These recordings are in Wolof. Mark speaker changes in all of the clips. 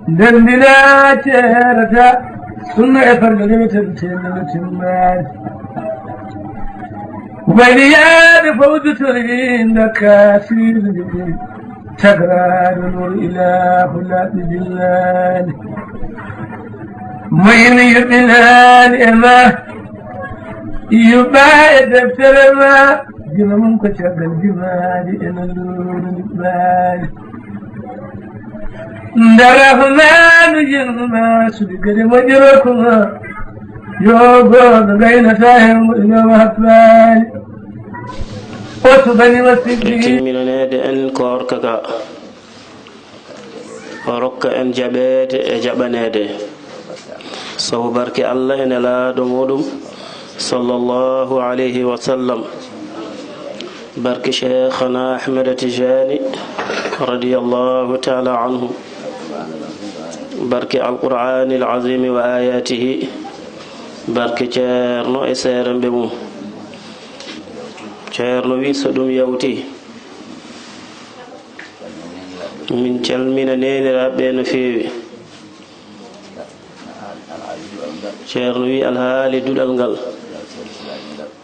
Speaker 1: دندنا تيرتا ثم يفرد لمتمتين وبينيان فوز ترين كافر تقرار نور إله لا بجلال مين يبلال إما يبايد افترما جمع منك شغل جمال إنا النور درهمان جنما سبقل مجركما يوغو بين فاهم وإمام هفان وتبني وسبقل
Speaker 2: من نادي أن كوركك ورك أن جبات جبنادي سو بارك الله إن لا دمودم صلى الله عليه وسلم بارك شيخنا أحمد تجاني رضي الله تعالى عنه بارك القرآن العظيم وآياته بارك جارنا إسيرا بمو جارنا ويسدم يوتي من جلمنا نين ربنا فيه جارنا وي الهالي دولال نغال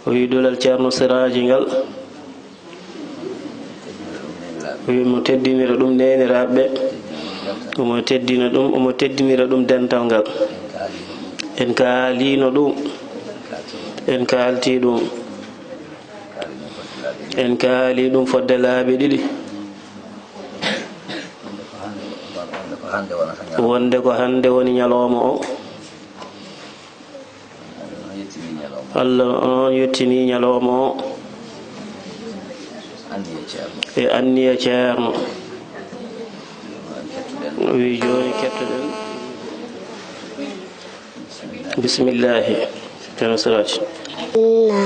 Speaker 2: وي دولال جارنا سراجي نغال وي مو تدينيرا دوم نeeniraabe omo teddina dum omo teddinira dum dental ngal en kaalino dum en kaalti dum en kaali dum fodde laabi didi wonde ko hande woni nyaloma o Allah on yettini nyaloma o e anniya ceerno wi joni kettoɗen bismillahi ceerno siraj
Speaker 3: inna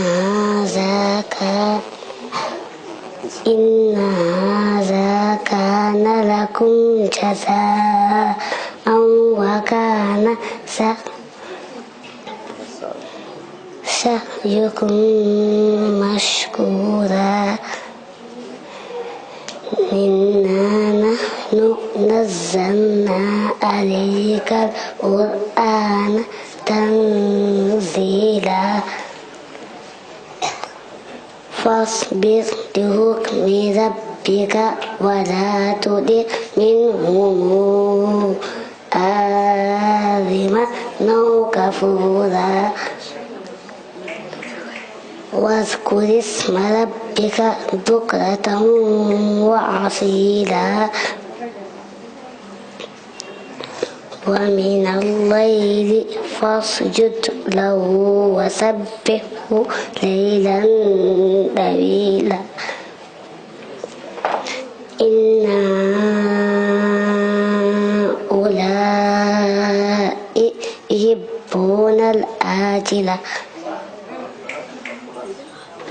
Speaker 3: hadha kana lakum jazaa'an wa kana sa'yukum mashkura إنا نحن نزلنا عليك القرآن تنزيلا فاصبر لحكم ربك ولا تطع منهم آثما أو كفورا واذكر اسم ربك بكرة وأصيلا ومن الليل فاسجد له وسبحه ليلا طويلا إن أولئك يحبون العاجلة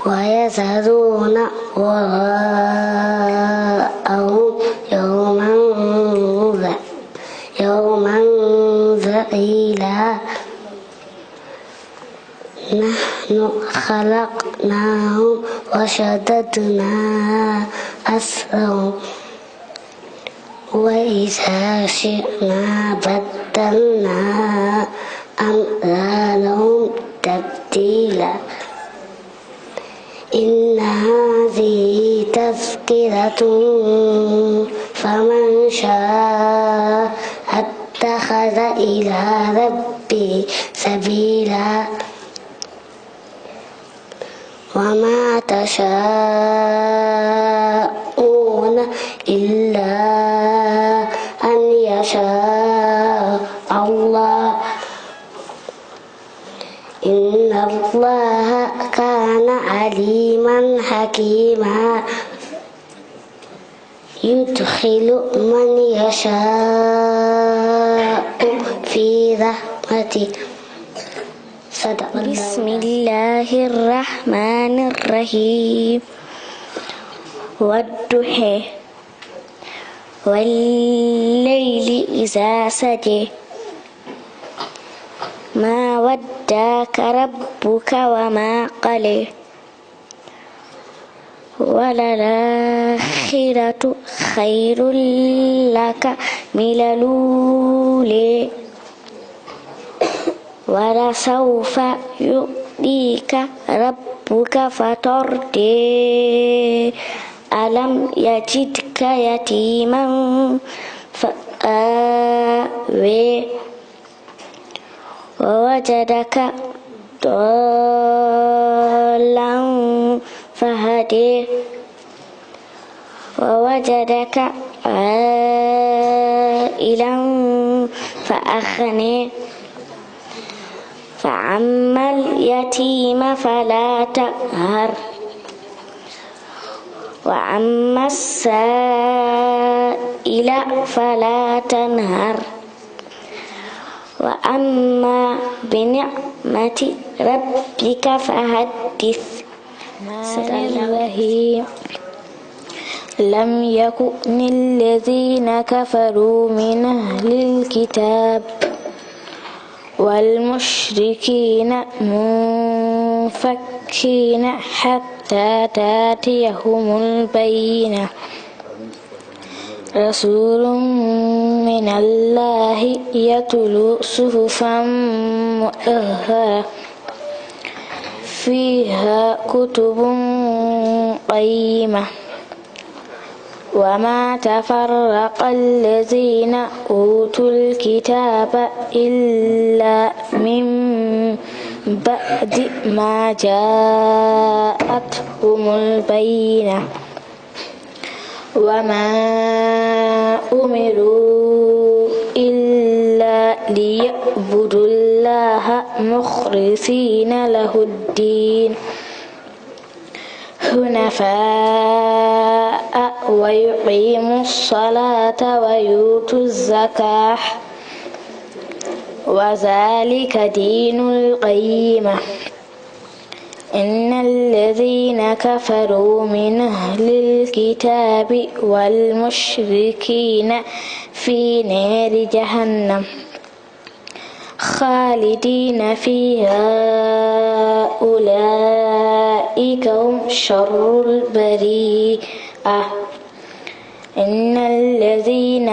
Speaker 3: ويذرون وراءهم يوما ثقيلا نحن خلقناهم وشددنا أسرهم وإذا شئنا بدلنا أمثالهم تبديلا إن هذه تذكرة فمن شاء اتخذ إلى ربه سبيلا وما تشاءون إلا أن يشاء الله إن الله كان عليما حكيما يدخل من يشاء في رحمته بسم الله الرحمن الرحيم والضحى والليل إذا سجى ما ودعك ربك وما قلى وللآخرة خير لك مللولي ولسوف يؤتيك ربك فترضي ألم يجدك يتيما فآوي ووجدك ضالا فهدي ووجدك عائلا فأغني فأما اليتيم فلا تقهر وأما السائل فلا تنهر وأما بنعمة ربك فحدث.
Speaker 4: لم يكن الذين كفروا من أهل الكتاب والمشركين منفكين حتى تأتيهم البينة رسول من الله يتلو صحفا مطهرة فيها كتب قيمة وما تفرق الذين أوتوا الكتاب إلا من بعد ما جاءتهم البينة وما أمروا إلا ليعبدوا الله مخلصين له الدين حنفاء ويقيموا الصلاة ويؤتوا الزكاة وذلك دين القيمة إن الذين كفروا من أهل الكتاب والمشركين في نار جهنم خالدين فيها أولئك هم شر البرية إن الذين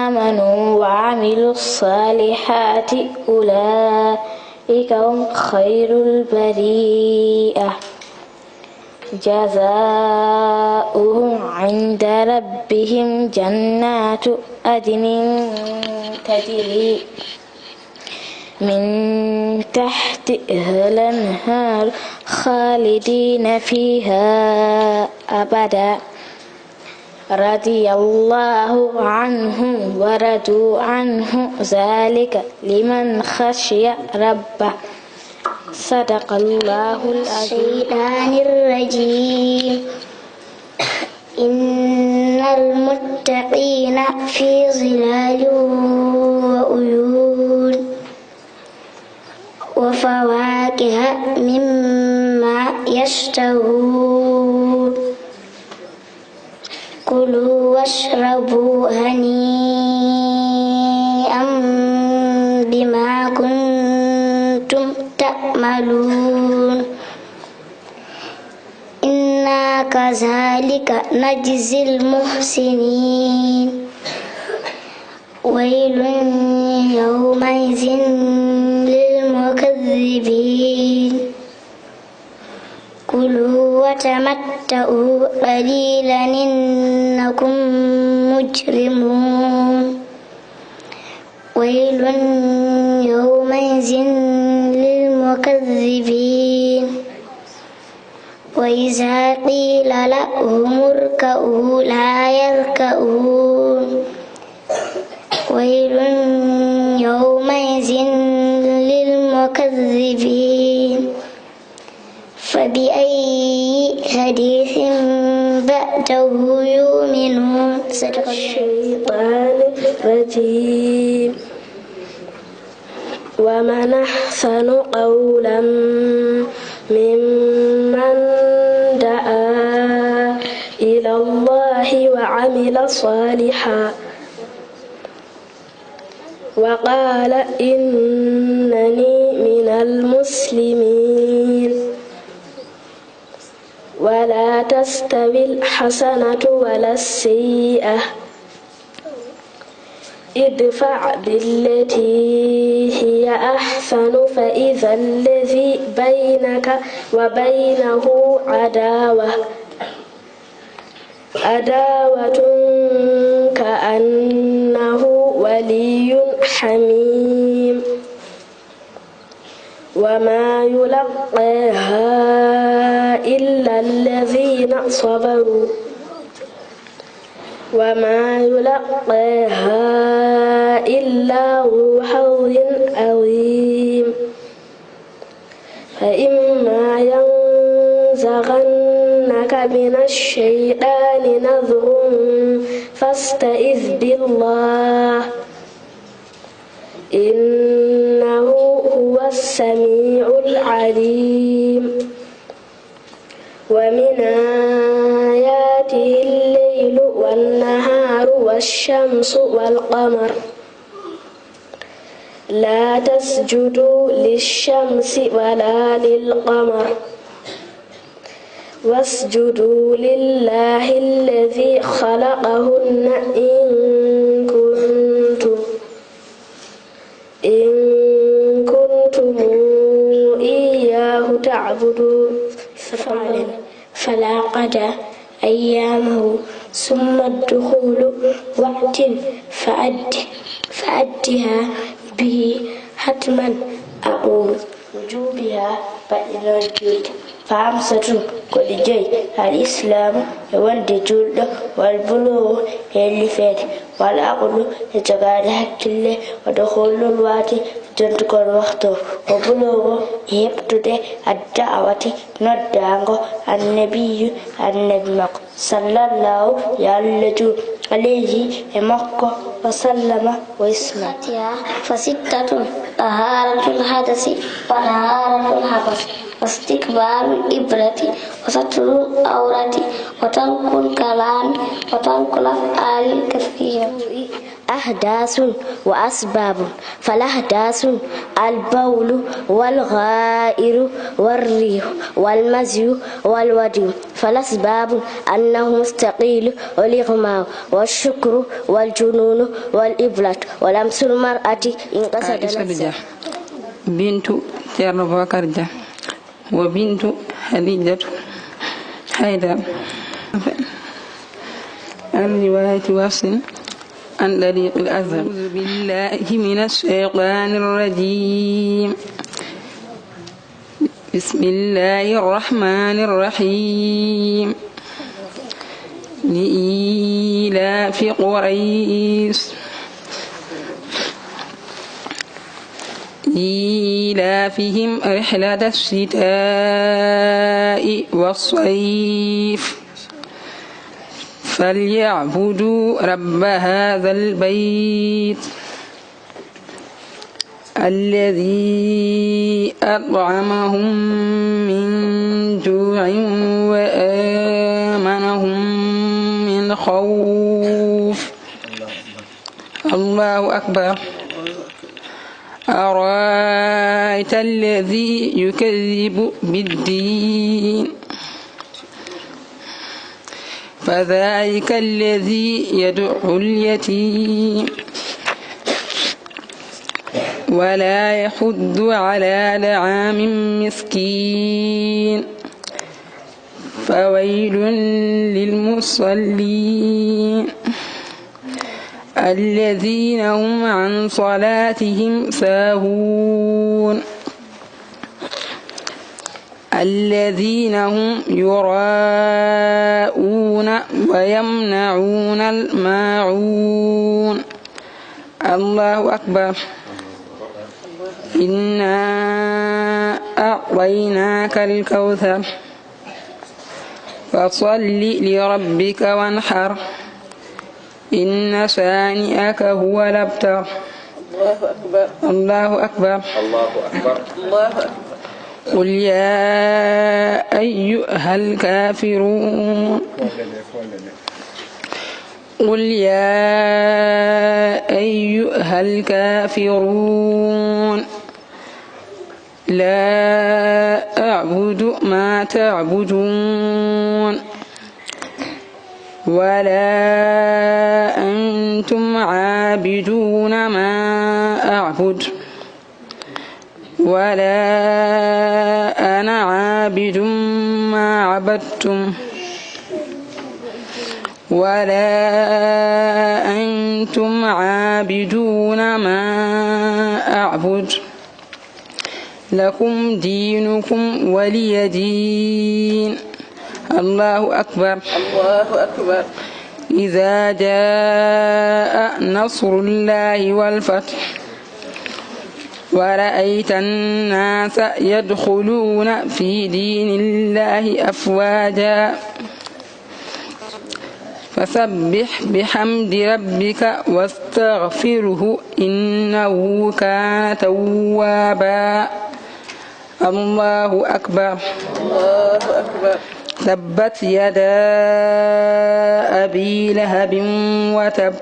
Speaker 4: آمنوا وعملوا الصالحات أولئك هم خير البرية جزاؤهم عند ربهم جنات عدن تجري من تحتها الأنهار خالدين فيها أبدا رضي الله عنهم ورضوا عنه ذلك لمن خشي ربه صدق الله
Speaker 3: الشيطان الرجيم إن المتقين في ظلال وعيون وفواكه مما يشتهون كلوا واشربوا هنيئا بما كنتم تعملون إنا كذلك نجزي المحسنين ويل يومئذ للمكذبين كلوا وتمتعوا قليلا إنكم مجرمون ويل يومئذ للمكذبين وإذا قيل لهم اركعوا لا يركعون ويل يومئذ للمكذبين فبأي حديث بعده يؤمنون صدق
Speaker 4: الشيطان الرجيم ومن أحسن قولا ممن دعا إلى الله وعمل صالحا وقال إنني من المسلمين ولا تستوي الحسنة ولا السيئة ادفع بالتي هي أحسن فإذا الذي بينك وبينه عداوة كأنه ولي حميم وما يلقاها إلا الذين صبروا وما يلقاها إلا ذو حظ عظيم فإما ينزغنك من الشيطان نزغ فاستعذ بالله إنه هو السميع العليم ومن آياته الليل والنهار والشمس والقمر لا تسجدوا للشمس ولا للقمر واسجدوا لله الذي خلقهن إن كنتم إياه تعبدون فلا قضى أيامه ثم الدخول وقت فأدها به حتما أقول وجوبها بعد الجود فأمسة كل جاي الإسلام يوند جود والبلوغ يلفت والعقل يتقال حق الله ودخول الوقت جندك الوقت وبلوغ يبتدي الدعوة ندانغو النبي صلى الله عليه وسلم واسمه
Speaker 3: فستة طهارة الحدث وطهارة الحبس واستكبار الإبرة وستر العورة وترك الكلام وترك الأفعال الكثيرة. أحداث وأسباب فالأحداث البول والغائر والريح والمزي والودي فالأسباب أنه مستقيل والإغماء والشكر والجنون والإبلة ولمس المرأة إن قصد نفسها.
Speaker 5: بنت تيرنو بكر جا وبنت خديجة حيدر الرواية واصل عن طريق الأزهر. أعوذ بالله من الشيطان الرجيم. بسم الله الرحمن الرحيم. لإيلاف قريش إيلافهم رحلة الشتاء والصيف فليعبدوا رب هذا البيت الذي أطعمهم من جوع وآمنهم من خوف. الله أكبر. أرأيت الذي يكذب بالدين فذلك الذي يدعو اليتيم ولا يحض على طعام مسكين فويل للمصلين الذين هم عن صلاتهم ساهون الذين هم يراءون ويمنعون الماعون. الله أكبر. إنا أعطيناك الكوثر فصل لربك وانحر إن شانئك هو الأبتر. الله أكبر. الله أكبر. الله أكبر. قل يا أيها الكافرون قل يا أيها الكافرون لا أعبد ما تعبدون ولا أنتم عابدون ما أعبد ولا أنا عابد ما عبدتم ولا أنتم عابدون ما أعبد لكم دينكم ولي دين. الله أكبر. الله أكبر. إذا جاء نصر الله والفتح ورأيت الناس يدخلون في دين الله أفواجا فسبح بحمد ربك واستغفره إنه كان توابا. الله أكبر. الله أكبر. تبت يدا أبي لهب وتب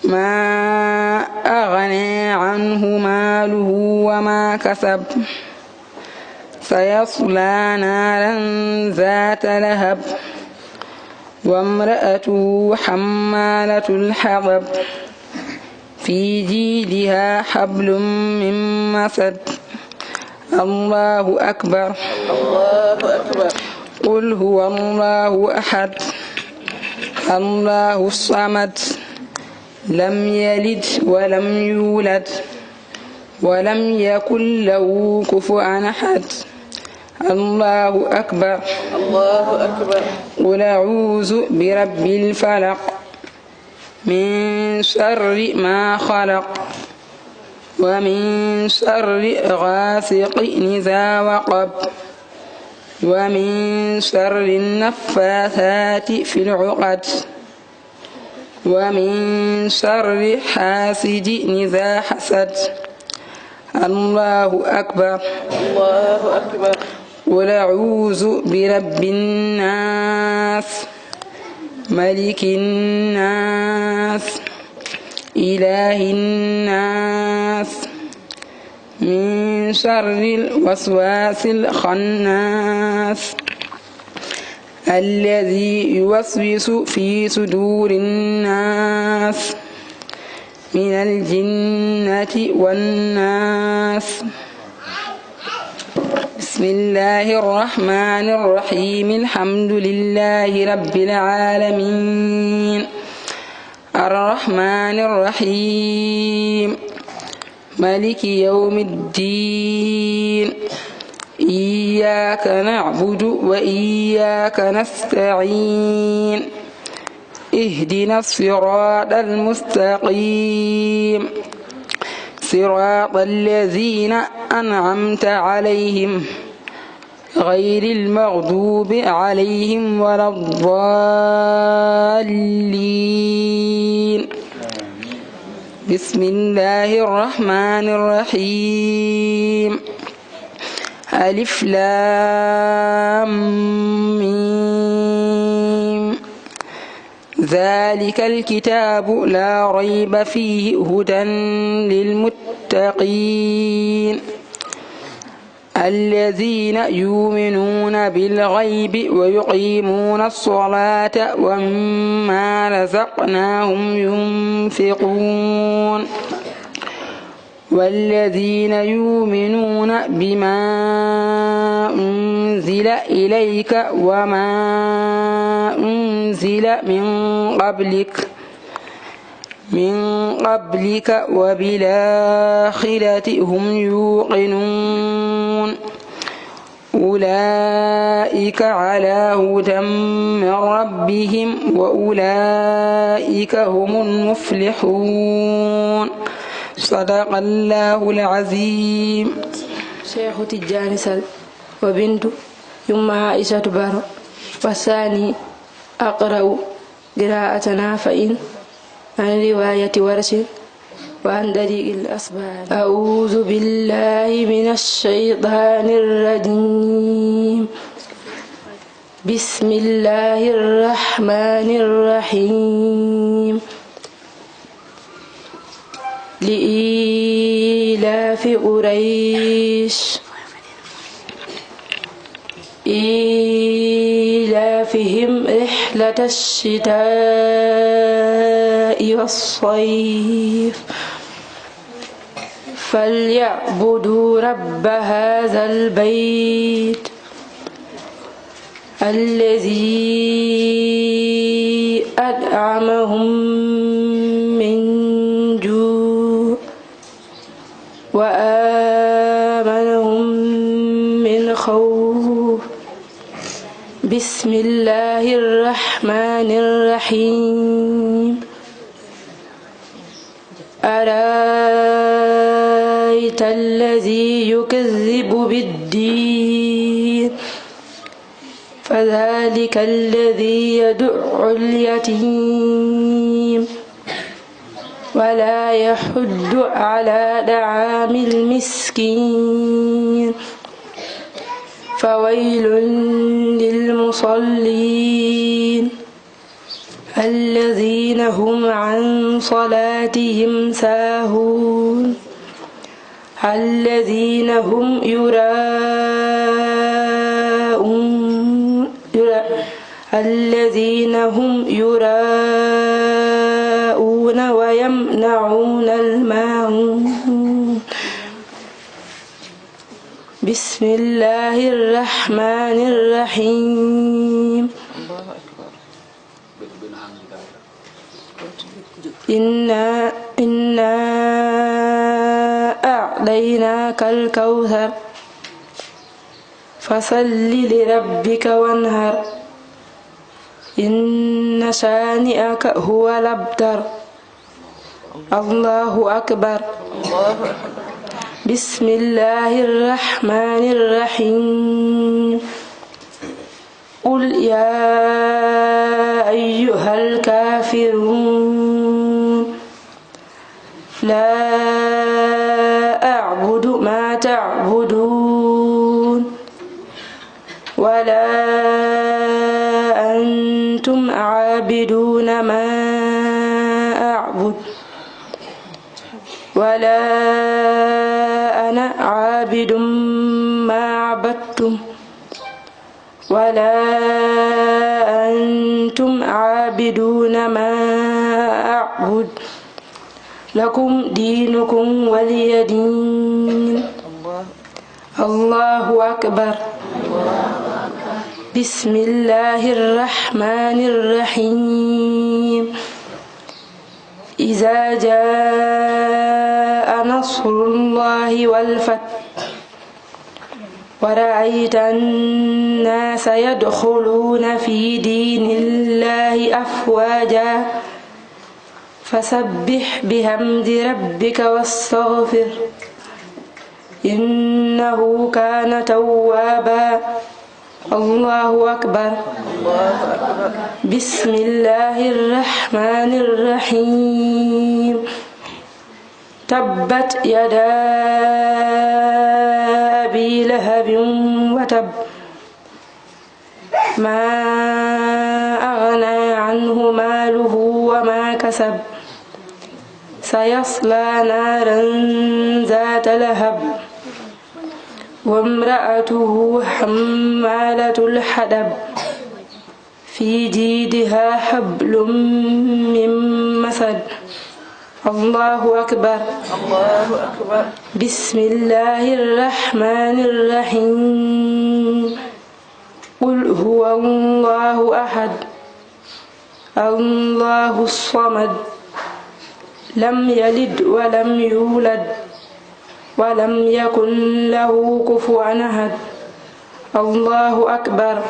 Speaker 5: ما أغنى عنه ماله وما كسب سيصلى نارا ذات لهب وامرأته حمالة الحطب في جيدها حبل من مسد. الله أكبر. الله أكبر. قل هو الله أحد الله الصمد لم يلد ولم يولد ولم يكن له كفوا أحد. الله أكبر. الله أكبر. قل أعوذ برب الفلق من شر ما خلق ومن شر غاسق إذا وقب ومن شر النفاثات في العقد ومن شر حاسد إذا حسد. الله أكبر. الله أكبر. قل أعوذ برب الناس ملك الناس إله الناس من شر الوسواس الخناس الذي يوسوس في صدور الناس من الجنة والناس. بسم الله الرحمن الرحيم الحمد لله رب العالمين الرحمن الرحيم مالك يوم الدين إياك نعبد وإياك نستعين اهدنا الصراط المستقيم صراط الذين أنعمت عليهم غير المغضوب عليهم ولا الضالين. بسم الله الرحمن الرحيم ألف لام ميم ذلك الكتاب لا ريب فيه هدى للمتقين الذين يؤمنون بالغيب ويقيمون الصلاة ومما رزقناهم ينفقون والذين يؤمنون بما أنزل إليك وما أنزل من قبلك وبالآخرة هم يوقنون أولئك على هدى من ربهم وأولئك هم المفلحون. صدق الله العظيم. شيخ تجاني سل وبنت يم عائشة بارو والثاني أقرأ قراءة نافع عن رواية ورش وعن طريق الأسباب. أعوذ بالله من الشيطان الرجيم. بسم الله الرحمن الرحيم. لإيلاف قريش إيلافهم رحلة الشتاء والصيف فليعبدوا رب هذا البيت الذي أطعمهم من جوع وآمنهم من خوف. بسم الله الرحمن الرحيم. أرأيت الذي يكذب بالدين فذلك الذي يدع اليتيم ولا يحض على طعام المسكين فويل للمصلين الذين هم عن صلاتهم ساهون الذين هم يراءون ويمنعون الماعون. بسم الله الرحمن الرحيم. إنا أعطيناك الكوثر فصل لربك وانهر إن شانئك هو الأبتر. الله أكبر. بسم الله الرحمن الرحيم. قل يا أيها الكافرون لا أعبد ما تعبدون ولا أنتم عابدون ما أعبد ولا أنا عابد ما عبدتم ولا أنتم عابدون ما أعبد لكم دينكم ولي دين. الله أكبر. بسم الله الرحمن الرحيم. إذا جاء نصر الله والفتح ورأيت الناس يدخلون في دين الله أفواجا فسبح بحمد ربك واستغفر إنه كان توابا. الله أكبر. بسم الله الرحمن الرحيم. تبت يدا أبي لهب وتب ما أغنى عنه ماله وما كسب سيصلى نارا ذات لهب وامرأته حمالة الحطب في جيدها حبل من مسد. الله أكبر. بسم الله الرحمن الرحيم. قل هو الله أحد الله الصمد لم يلد ولم يولد ولم يكن له كفوا أحد. الله أكبر.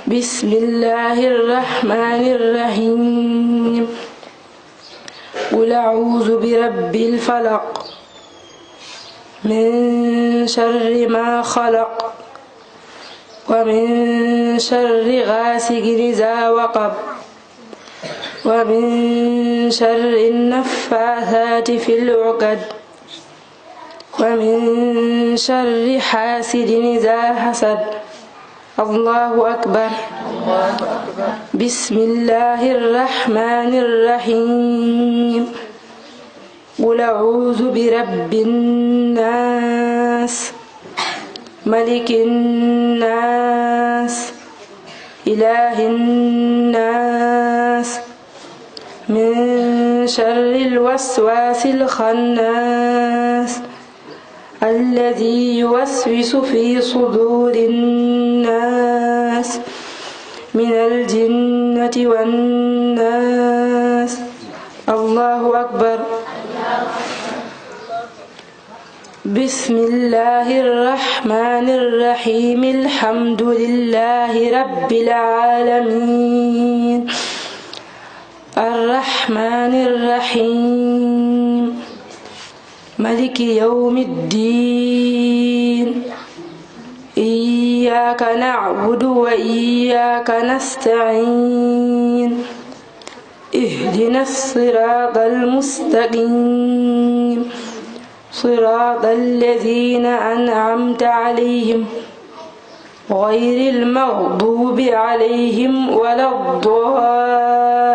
Speaker 5: بسم الله الرحمن الرحيم. قل أعوذ برب الفلق من شر ما خلق ومن شر غاسق إذا وقب ومن شر النفاثات في العقد ومن شر حاسد إذا حسد. الله أكبر. بسم الله الرحمن الرحيم. قل أعوذ برب الناس ملك الناس إله الناس من شر الوسواس الخناس الذي يوسوس في صدور الناس من الجنة والناس. الله أكبر. بسم الله الرحمن الرحيم الحمد لله رب العالمين الرحمن الرحيم مالك يوم الدين إياك نعبد وإياك نستعين اهدنا الصراط المستقيم صراط الذين أنعمت عليهم غير المغضوب عليهم ولا الضالين.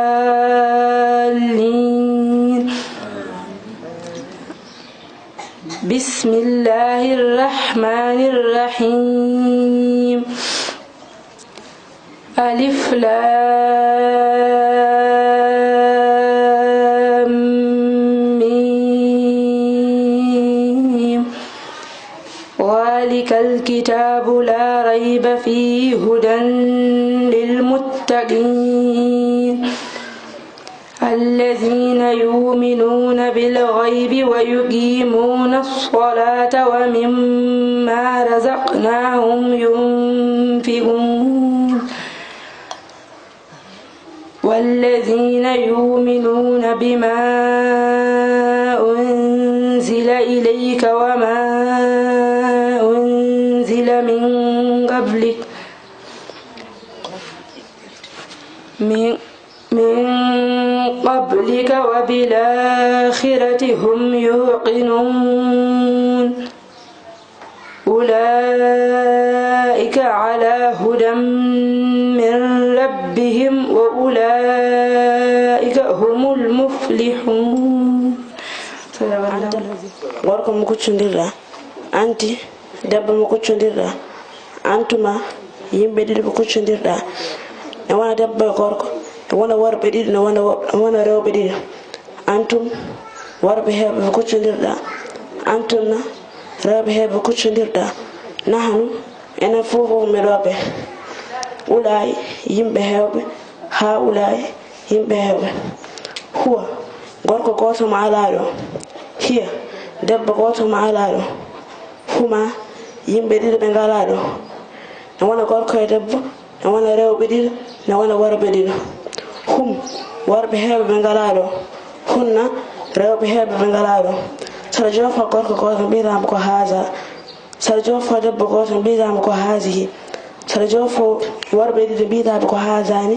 Speaker 5: بسم الله الرحمن الرحيم ألف لام ميم ذلك الكتاب لا ريب فيه هدى للمتقين الذين يؤمنون بالغيب ويقيمون الصلاة ومما رزقناهم ينفقون والذين يؤمنون بما أنزل إليك وما أنزل من قبلك وبالآخرة هم يوقنون أولئك على هدى من ربهم وأولئك هم المفلحون.
Speaker 6: gorko mo kuccondirɗa anti debbo mo kuccondirɗa antuma yimɓe ɗiɗi mo kuccondirɗa e wona debbo e gorko e wona worɓe ɗiɗi no wona rewɓe ɗiɗi antum worɓe heɓɓe mo kuccondirɗa antumna rewɓe heɓɓe kuccondirɗa nahanu enen fof meɗoɓe ulayi yimɓe hewɓe ha ulayi yimɓe hewɓe huwa gorko goto mo alaɗo hiya debbo goto mo alaɗo huma yimɓe ɗiɗi ɓe ngalaɗo ne wona gorko e debbo ne wona rewɓe ɗiɗi ne wona worɓe ɗiɗi hum worɓe heɓɓe ɓe ngalaɗo hunna rewɓe heɓɓe ɓe ngalaɗo saɗa jofo gorko goto mbiyatama ko haasa saɗa jofo debbo goto mbiyatama ko haasihi saɗa jofo worɓe ɗiɗi mbiyataɓe ko haasani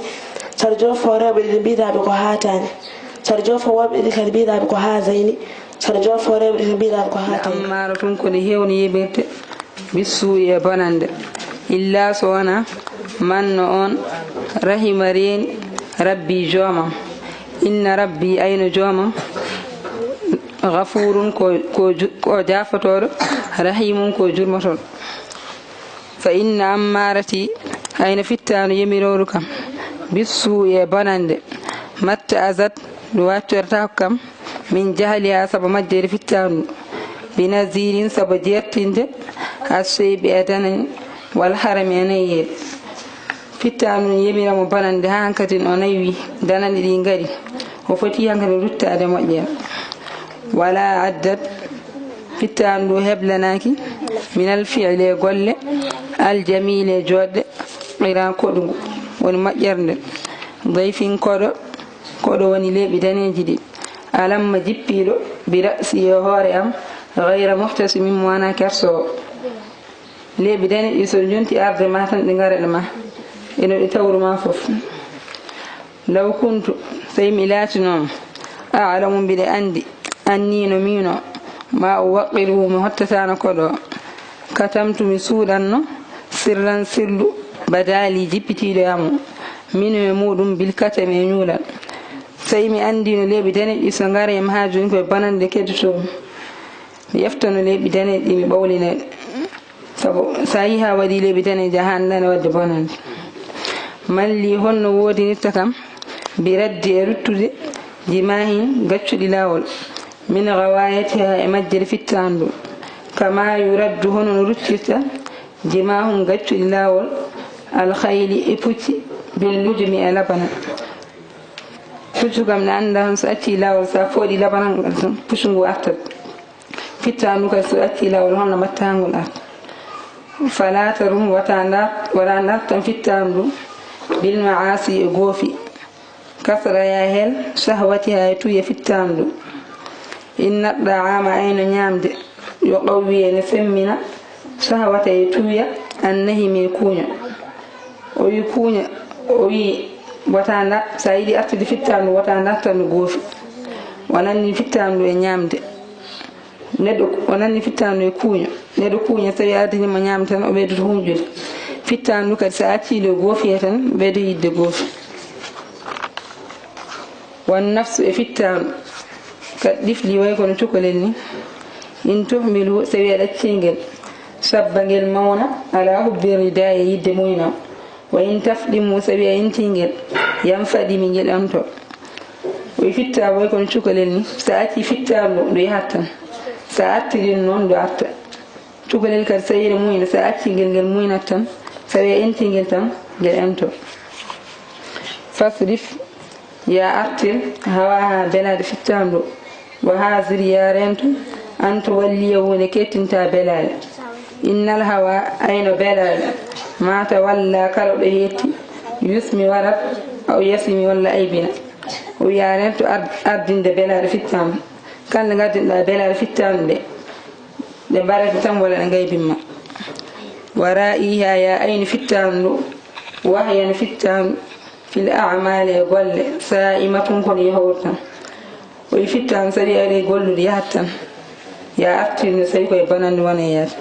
Speaker 6: saɗa jofo rewɓe ɗiɗi mbiyataɓe ko haatani saɗa jofo worɓe ɗiɗi kadi mbiyataɓe ko haasayni saɗa jofo rewɓe ɗiɗi mbiyataɓe ko haatani
Speaker 5: ammaro tun kone hewni yiɓirde bissuuyi e bonande illa so wona manno on rahima reeni rabbi joomam inna rabbi ayno joomam gafurun ko jafotoɗo rahimum ko jurmotoɗo fa inna ammarati ayno fittano yemiroru kam bissu e bonande matta azat ɗo wattorta kam min jahaliha saabu majjere fittanu binazirin saabu jertinde assoyɓe e danan wal harami anayi yeeɗe fittanu yemiramo bonande ha hankadi o nayi danani ɗi ngari o foti hankadi ruttade moƴƴere wala addat fittanu ɗo heblanaki minal fi'le golle aljamile joɗɗe ira koɗugo woni moƴƴerde dayfin koɗo woni leeɓi daneji ɗi alamma jippiɗo bi ra'si e hoore am gayra muhtasimin mo wana kersowo leeɓi daneɗi so jonti arde ma tan ɗi gareɗe ma eno ɗi tawruma foof law kuntu sey mi laatinomo alamu mbiɗe andi annino mino ma o waqiru mi hottatano koɗo katamtu mi suuɗanno sirran sirlu badali jippitiɗo yamo mino e muɗum bilkata me ñuulal sey mi andino leeɓi daneɗi so garema ha joni koye bonande keddotomi mi yeftano leeɓi daneɗi mi ɓawlineɗe saabu sa yi ha waɗi leeɓi daneji ha andane wadde bonande malli honno wodinirta kam bi raddi e ruttude jimahin gaccuɗi lawol min gawayatiha e majjere fittandu kama yuraddu hono no ruttirta jimahum gaccuɗi lawol alkhayli e pucci bil lujumi e labana puccu kam ne anda on so acci lawol sa fooɗi labanal ngal tan puccu ngu artat fittandu kadi so acci lawol honno mattangol arta falata rum wala dartan fittandu bil maasi e goofi kasra ya hel shahwatiha e tuya fittandu inna da'ama ayno ñamde yo qawwi ne femmina shahwata e tuya annahi mi kuña o yi kuña o yi watanda sa yiɗi artude fittandu watanda tan goofi wananni fittandu e ñamde neɗɗo wananni fittandu e kuña neɗɗo kuña so tawi ardinima ñamde tan o ɓeydoto hunjude fittandu kadi sa accile goofi tan ɓeydo yidde goofi wan nafsu e fittandu kadi ɗifli way kono cukalel ni in tuhmilu so wi aɗa accingel sabba ngel mawna ala hubbi rida e yidde muyna wa in tafɗimu so wi a intingel yam faɗimi ngel anto o fitta way kono cukalel ni sa acci fittandu ɗo yahat tan sa artirin noon ɗo arta cukalel kadi so yiɗa muyna sa accingel ngel muynat tan so wi a intingel tan ngel anto fasrif ya artir hawaha belade fittandu wa hazir ya rento anto walliya woni kettinta belade innal hawa ayno belade mata walla kala ɗo yetti yusmi warat aw yasimi walla aybina o ya rento ardinde belade fittandu kande gaddinɗa belade fittandu ɗe mbarete tan walla ɗe gaybinma wara iha ya ayni fittandu wahyan fittandu fil a'mali e golle sa'imatun kono yahortan o fittan sari ari gollude yahat tan ya artirde sari koye banande wona yaata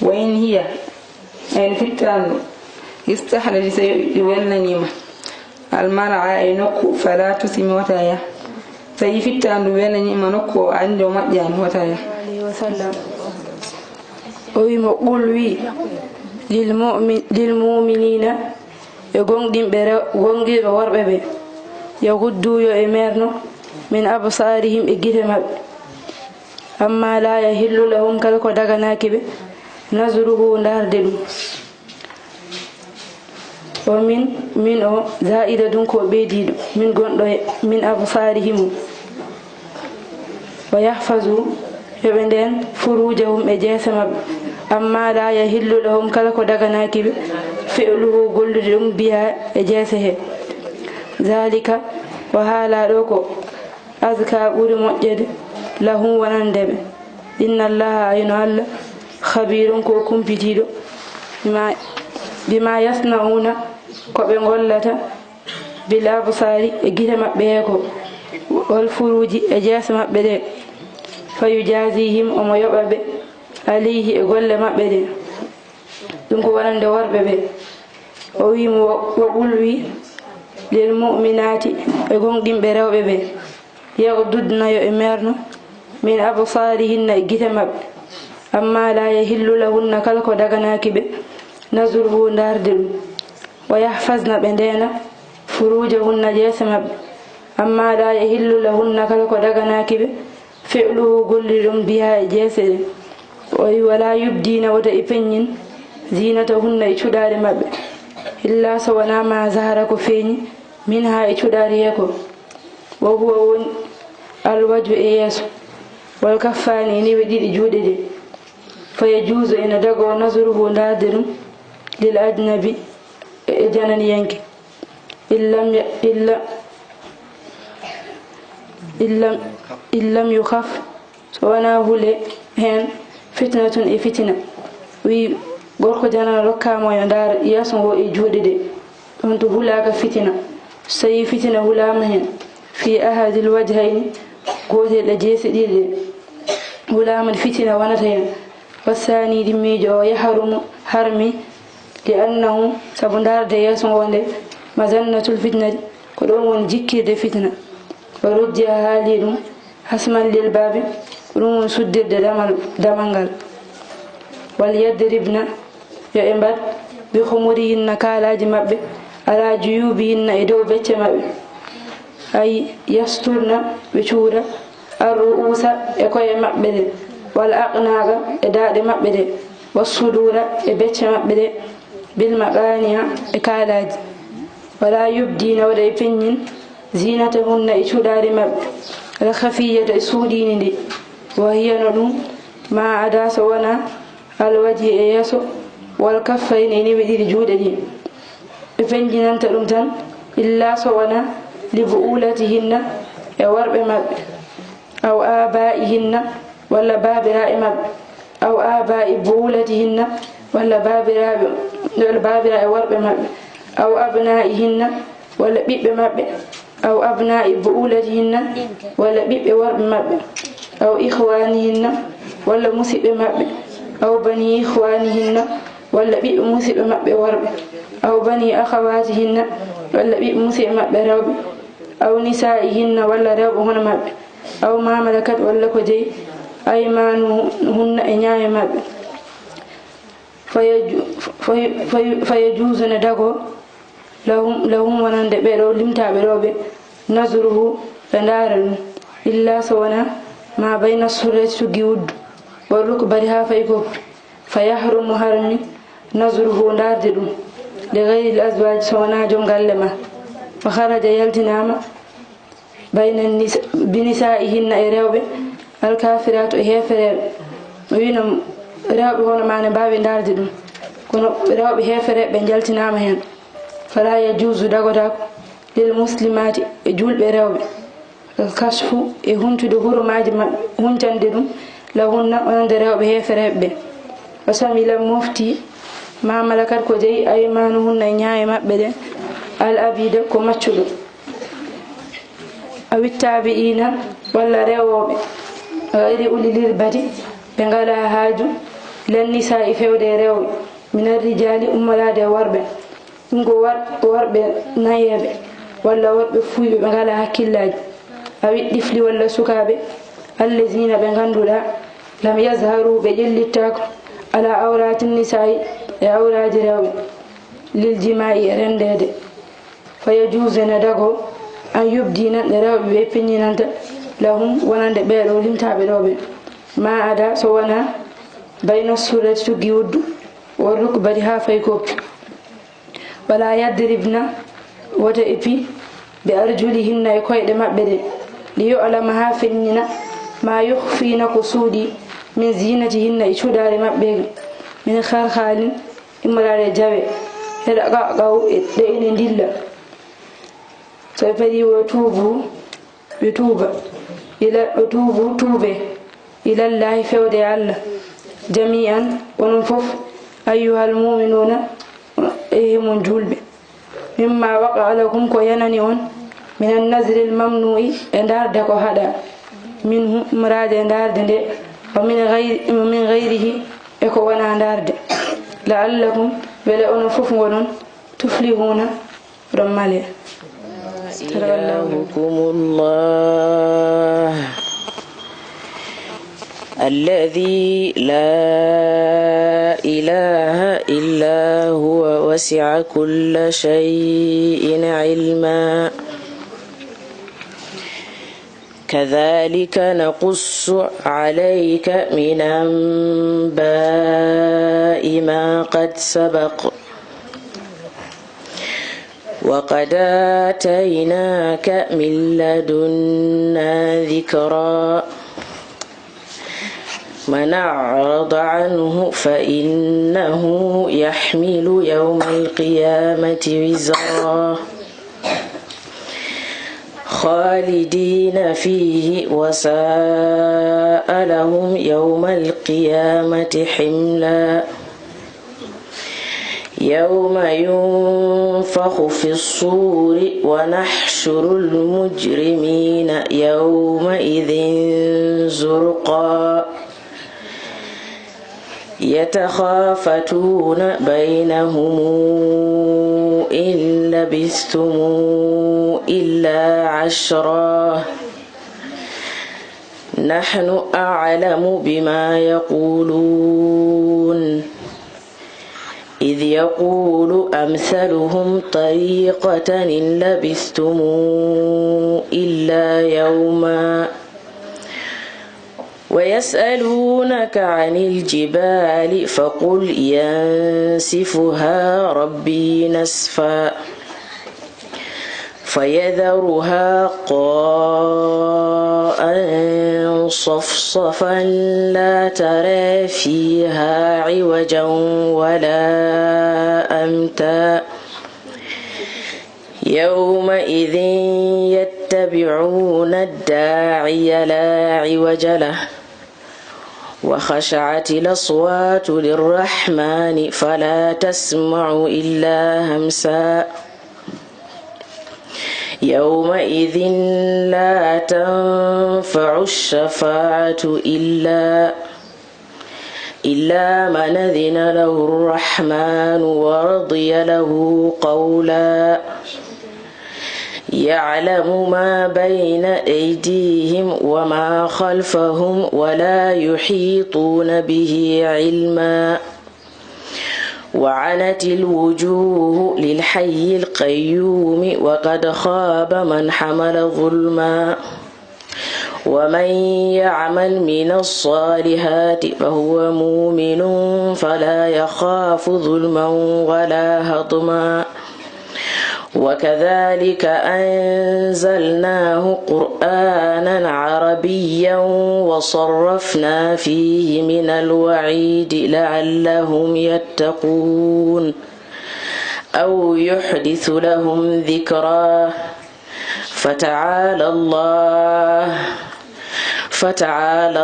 Speaker 5: wa in hiya en fittandu istahladi sayi welnanima almar'a e nokku fala tusimi wata ya sayi fittandu welnanima nokku o andi o maƴƴani wata ya
Speaker 4: o wimo qul wi lil mu'minina e gonɗinɓe worɓe ɓe yahudduyo e merno min absarihim e gite maɓɓe amma la yahillu lahum kala ko daganaki ɓe nasruhu darde ɗum o min o zaida ɗum ko ɓeydiɗo min gonɗo min absarihim wa yahfazu yoɓe nden furujahum e jeese maɓɓe amma la yahillu lahum kala ko daganaki ɓe fi'luhu gollude ɗum biha e jeese he zalika wa haala ɗo ko azka ɓuri moƴƴede lahum wonande ɓe inna allaha ayno allah khabirun ko kumpitiɗo bima yasnauna ko ɓe gollata bil absari e gite maɓɓe he ko wal furuji e jeese maɓɓe ɗe fa yujazihim omo yoɓa ɓe alayhi e golle maɓɓe ɗe ɗum ko wonande worɓe ɓe o wimo wo ɓulwi lil mu'minati e gonɗinɓe rewɓe ɓe yaghdudnayo e merno min absarihinna e gite maɓɓe amma la yahillu lahunna kala ko daganaki ɓe nasruhu darde ɗum wa yahfazna ɓe ndena furujahunna jeese maɓɓe amma la yahillu lahunna kala ko daganaki ɓe fi'luhu golli ɗum biha e jeese ɗe o wi wala yubdina wota e peññin zinatahunna e cuɗare maɓɓe illa so wona ma zahara ko feeñi min ha e cuɗari he ko wa huwa woni alwaju e yeeso wal kaffani ni ɓe ɗiɗi juuɗe ɗe fa yajuusu ene dago nasruhu darde ɗum lil ajnabi e jananiyanke illam yukhaf so wona hule hen fitnatun e fitina wi gorko janana rokkamo yo ndara yeeso ngo e juuɗe ɗe ɗon to hulaka fitina so tawi fitina hulama hen fi ahadil wajhayni gotel e jeese ɗiɗi ɗe hulama fitina wonata hen wassani dimmijo o yahrumu harmi li annahu sabu darde yeeso ngo nde mazannatul fitnati ko ɗon woni jikkirde fitna o rojji a haali ɗum hasman lil babi ko ɗum woni suddirde damal ngal wal yadribna yo e mbad bi khumurihinna kaalaji maɓɓe ala juyubihinna e dow becce maɓɓe ay yasturna ɓe cuura arru'usa e koye maɓɓe ɗe wal aqnaga e daaɗe maɓɓe ɗe wassudura e becce maɓɓe ɗe bil maqaniha e kaalaji wala yubdina waɗa e peññin zinatahunna e cuuɗari maɓɓe ala khafiyata e suuɗini ndi wa hiya no ɗum ma ada so wona alwaji e yeeso wal kaffayni e niwi ɗiɗi juuɗe ɗi ɓe peññinanta ɗum tan illa so wona li bu'ulatihinna e worɓe maɓɓe aw abaihinna walla babiraɓe maɓɓe aw abai bu'ulatihinna walla babira e worɓe maɓɓe aw abnaihinna walla ɓiɓɓe maɓɓe aw abnai bu'ulatihinna walla ɓiɓɓe worɓe maɓɓe aw ikhwanihinna walla musiɓɓe maɓɓe aw bani ikhwanihinna walla ɓiɓɓe musiɓɓe maɓɓe worɓe aw bani akhawatihinna walla ɓiɓɓe musiɓɓe maɓɓe rewɓe aw nisaihinna walla rewɓe hono maɓɓe aw ma malakat walla ko jeyi aymanuhunna e ñaame maɓɓe fayajusuna dago lahum wonande ɓeɗo limtaɓe rewɓe nasruhu ɓe ndaara ɗum illa so wona ma bayna surrati tuggi wuddu warruko bari ha fay koppi fa yahrumu harmi nasruhu ndarde ɗum de gayri l aswaji so wona joom galle ma fa haraja yaltinama bayna binisaihinna e rewɓe alkafiratu e hefereɓe o wino rewɓe hono ma ne mbawi ndarde ɗum kono rewɓe hefereɓe ɓe jaltinama hen fala yajuzu dagotako lil muslimati e julɓe rewɓe kasfu e huntude hurumaji maɓɓe huncande ɗum lahunna onande rewɓe hefereɓe ɓe o samila mofti ma malakat ko jeyi aymanuhunna e ñaaye maɓɓe ɗe al abida ko maccuɗo a wittaɓe ina walla rewoɓe gayri ulilil bati ɓe ngala haaju lannisa e fewde e rewɓe minar rijali ummolade e worɓe ɗum ko worɓe nayeɓe walla worɓe fuyɓe ɓe ngala hakkillaji a wi ɗifli walla sukaɓe allazina ɓe ganduɗa lam yazharu ɓe ƴellittako ala awratin nisa'i e awraji rewɓe lil jima'i e rendede fa yajusena dago an yubdina ɗe rewɓe ɓe peññinanta lahum wonande ɓeɗo limtaɓe rewɓe ma ada so wona bayno surrati tuggi wuddu worruko bari ha fay koppi wala yadribna wota e pi ɓe arjulihinna e koyɗe maɓɓe ɗe li yo'lama ha feññina ma yukhfina ko suuɗi min zinatihinna e cuuɗari maɓɓe min harhalin immorade jawe heɗa qawqaw e ɗe ene ndilla so ɓe padi wo tuubu ɓe tuuba tuube ilallahi fewde Allah jami'an onon fof ayyuhal mu'minuna e mon julɓe mimma waqa lakum ko yanani on minan nazril mamnu'i e ndarde ko haɗa min murade e ndarde nde wa min gayrihi e ko wona ndarde la'allakum wele onon fof gonon tuflihuna ɗon male
Speaker 7: إلهكم الله الذي لا إله إلا هو وسع كل شيء علما كذلك نقص عليك من أنباء ما قد سبق وقد آتيناك من لدنا ذكرا من أعرض عنه فإنه يحمل يوم القيامة وزرا خالدين فيه وساء لهم يوم القيامة حملا يوم ينفخ في الصور ونحشر المجرمين يومئذ زرقا يتخافتون بينهم إن لبثتم إلا عشرا نحن أعلم بما يقولون إذ يقول أمثلهم طريقة إن لبثتم إلا يوما ويسألونك عن الجبال فقل ينسفها ربي نسفا فيذرها قاء صفصفا لا ترى فيها عوجا ولا أمتا يومئذ يتبعون الداعي لا عوج له وخشعت الأصوات للرحمن فلا تسمع إلا همسا يومئذ لا تنفع الشفاعة إلا من أذن له الرحمن ورضي له قولا يعلم ما بين أيديهم وما خلفهم ولا يحيطون به علما وعنت الوجوه للحي القيوم وقد خاب من حمل ظلما ومن يعمل من الصالحات فهو مؤمن فلا يخاف ظلما ولا هضما وكذلك أنزلناه قرآنا عربيا وصرفنا فيه من الوعيد لعلهم يتقون أو يحدث لهم ذكرا فتعالى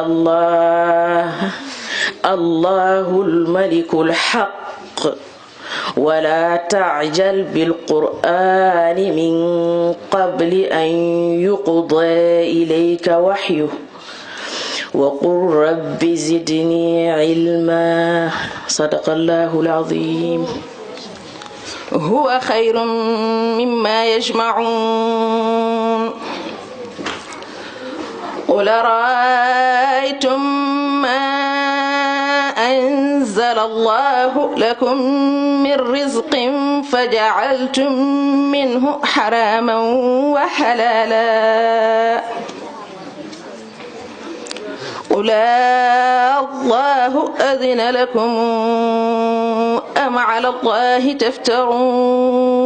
Speaker 7: الله الملك الحق ولا تعجل بالقرآن من قبل أن يقضى إليك وحيه وقل رب زدني علما صدق الله العظيم
Speaker 8: هو خير مما يجمعون قل رأيتم ما أنزل الله لكم من رزق فجعلتم منه حراما وحلالا قل الله أذن لكم أم على الله تفترون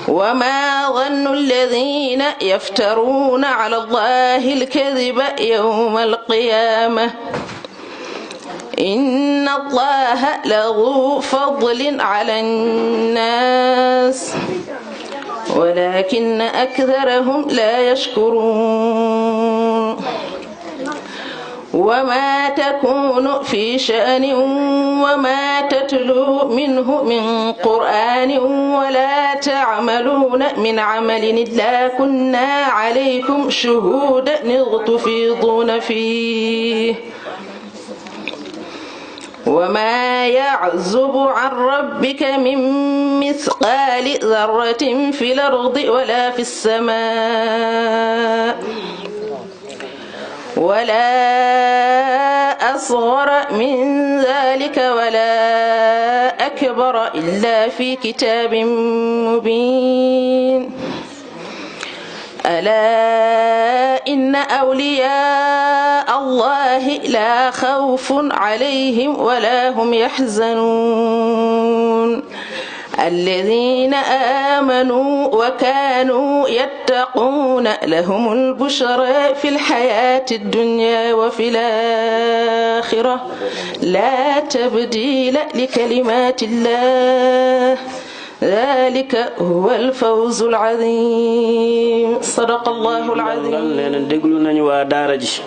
Speaker 8: وما ظن الذين يفترون على الله الكذب يوم القيامة إن الله لذو فضل على الناس ولكن أكثرهم لا يشكرون وما تكون في شأن وما تتلو منه من قرآن ولا تعملون من عمل إلا كنا عليكم شهودا إذ تفيضون فيه وما يعزب عن ربك من مثقال ذرة في الأرض ولا في السماء ولا أصغر من ذلك ولا أكبر إلا في كتاب مبين ألا إن أولياء الله لا خوف عليهم ولا هم يحزنون الذين آمنوا وكانوا يتقون لهم البشرى في الحياة الدنيا وفي الآخرة لا تبديل لكلمات الله ذلك هو الفوز العظيم صدق الله العظيم
Speaker 2: nenen deglu nañu wa daara ji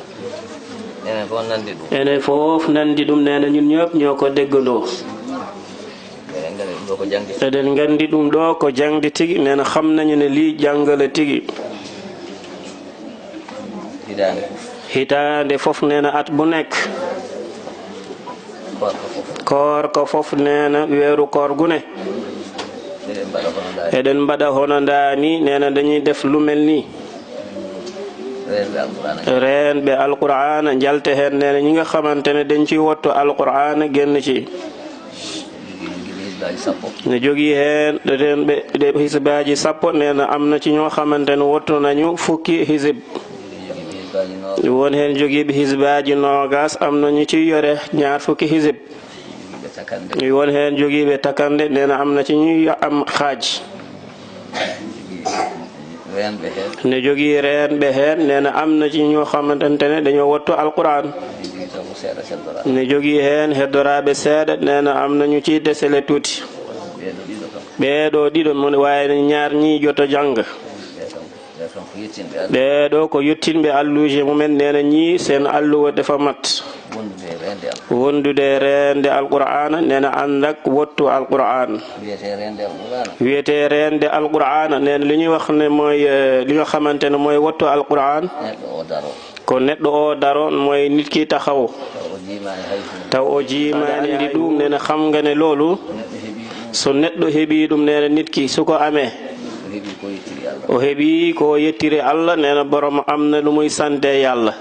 Speaker 2: ene fof nandi dum nena ñun ñop ñoko deggando eden ngandi dum do ko jangdi tigi nena xam nañu ne li jangale tigi hitaande fof nena at bu nek koor ko fof nena weeru koor gu ne eden mbada hono ndani nena dañuy def lu melni reen be alqur'ana jalte hen nene ñi nga xamantene dañ ci wotto alqur'ana genn ci ne jogi hen den be de hisbaji sappo nena amna ci ñoo xamantene wotto nañu fukki hisib won hen jogi be hisbaji nogas amna ñu ci yore ñaar fukki hisib won hen jogi be takande nena amna ci ñu am xaaj ne jogi reen be hen nena amna ci ñoo xamantene dañoo wotto alquran ne jogi hen heddoraɓe seeɗa nena amna ñu ci desele tuuti ɓeeɗo ɗiɗo mon wayno ñaar ñi joto janga ɓeeɗo ko yettinɓe alluje mumen nena ñi sen alluwa defa mat wondude rende alqur'ana nena andak wottu alqur'an wiyete rende alqur'ana nena li ñuy wax ne mooy li nga xamantene mooy wottu alqur'an ko neɗɗo o daro mooy nit ki taxaw taw o jiimani andi ɗum nena xam nga ne loolu so neɗɗo heeɓi ɗum nena nit ki suko amee o heeɓi ko yettiri Allah nena borom amna lu muy sante yàlla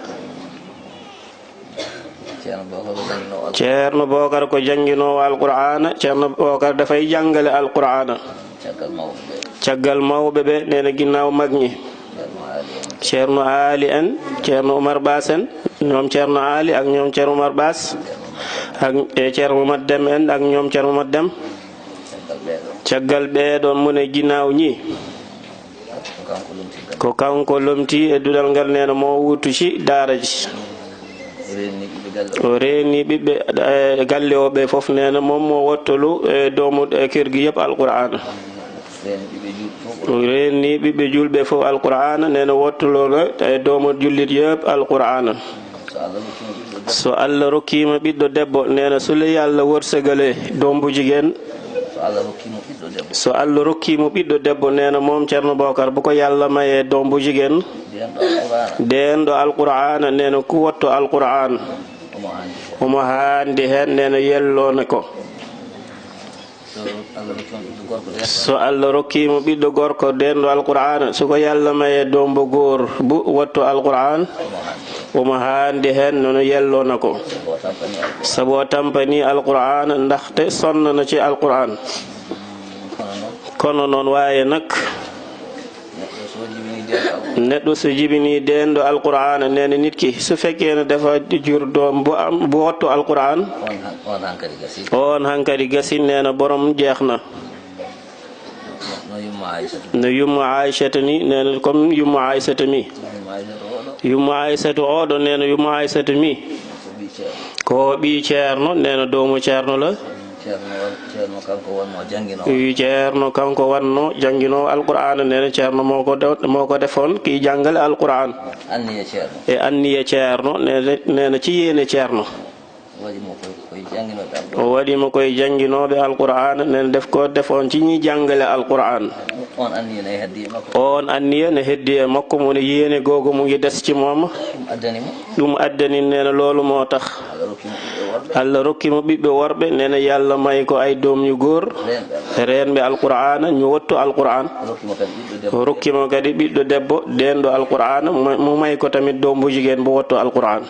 Speaker 2: ceerno Bokar ko janginowo alqur'ana ceerno Bokar dafay jangale alqur'ana caggal mawɓe ɓe nena ginnaw magñi ceerno Ali en ceerno Oumar Bass en ñoom ceerno Ali ak ñoom ceerno Oumar Bass ak ceerno Mamad Dem en ak ñoom ceerno Mamad Dem caggal ɓeeɗon mune ginnaw ñi ko kanko lomti e dudal ngal nena mo wutuci daaraji o reeni ɓiɓɓe galle o ɓe fof nena mom mo wottolu e domu kirgi yeb alqur'ana o reeni ɓiɓɓe julɓe fof alqur'ana nena wottolona e domu jullit yeb alqur'ana so Allah rokkima ɓiɗɗo debbo nena sule Allah worsegale dombu jigen so Allah rokkimo ɓiɗɗo debbo nena mom ceerno Bokar bu ko Yalla maye dombu jigen den do alqur'ana nena ku wotto alqur'an omo haandi hen nena yellone ko so Allah rokkimo ɓiɗɗo gorko den do alqur'ana suko Yalla maye dombu gor bu wotto alqur'an omo haandi hen nono yellona ko sabo tampani alqur'ana ndaxte sonnana ci alqur'an kono non waye nak neɗɗo so jibini den do alqur'ana nene nit ki su fekkene dafa jur doom bu wotto alqur'an on hankadi gasi nena borom jeexna no yumma Aïsata ni nena comme yumma Aïsata mi yumma Aïsata oɗo nena yumma Aïsata mi ko ɓi ceerno nena doomu ceerno la ceerno kanko wanno jangino alqur'ana nena ceerno moko defon ki jangale alqur'an e anniye ceerno nena ci yene ceerno o waɗimo koye janginoɓe alqur'ana nena def ko defon ci ñi jangale alqur'an on anniya ne heddi e makko mo ne yene gogo mo ngi des ci mom ɗum addani nena loolu moo tax Allah rokkimo ɓiɓɓe worɓe nena Yalla may ko ay doom ñu góor reenɓe alqur'ana ñu wotto alqur'an o rokkimo kadi ɓiɗɗo debbo dendo alqur'ana mo may ko tamit dombu jigen bo wotto alqur'an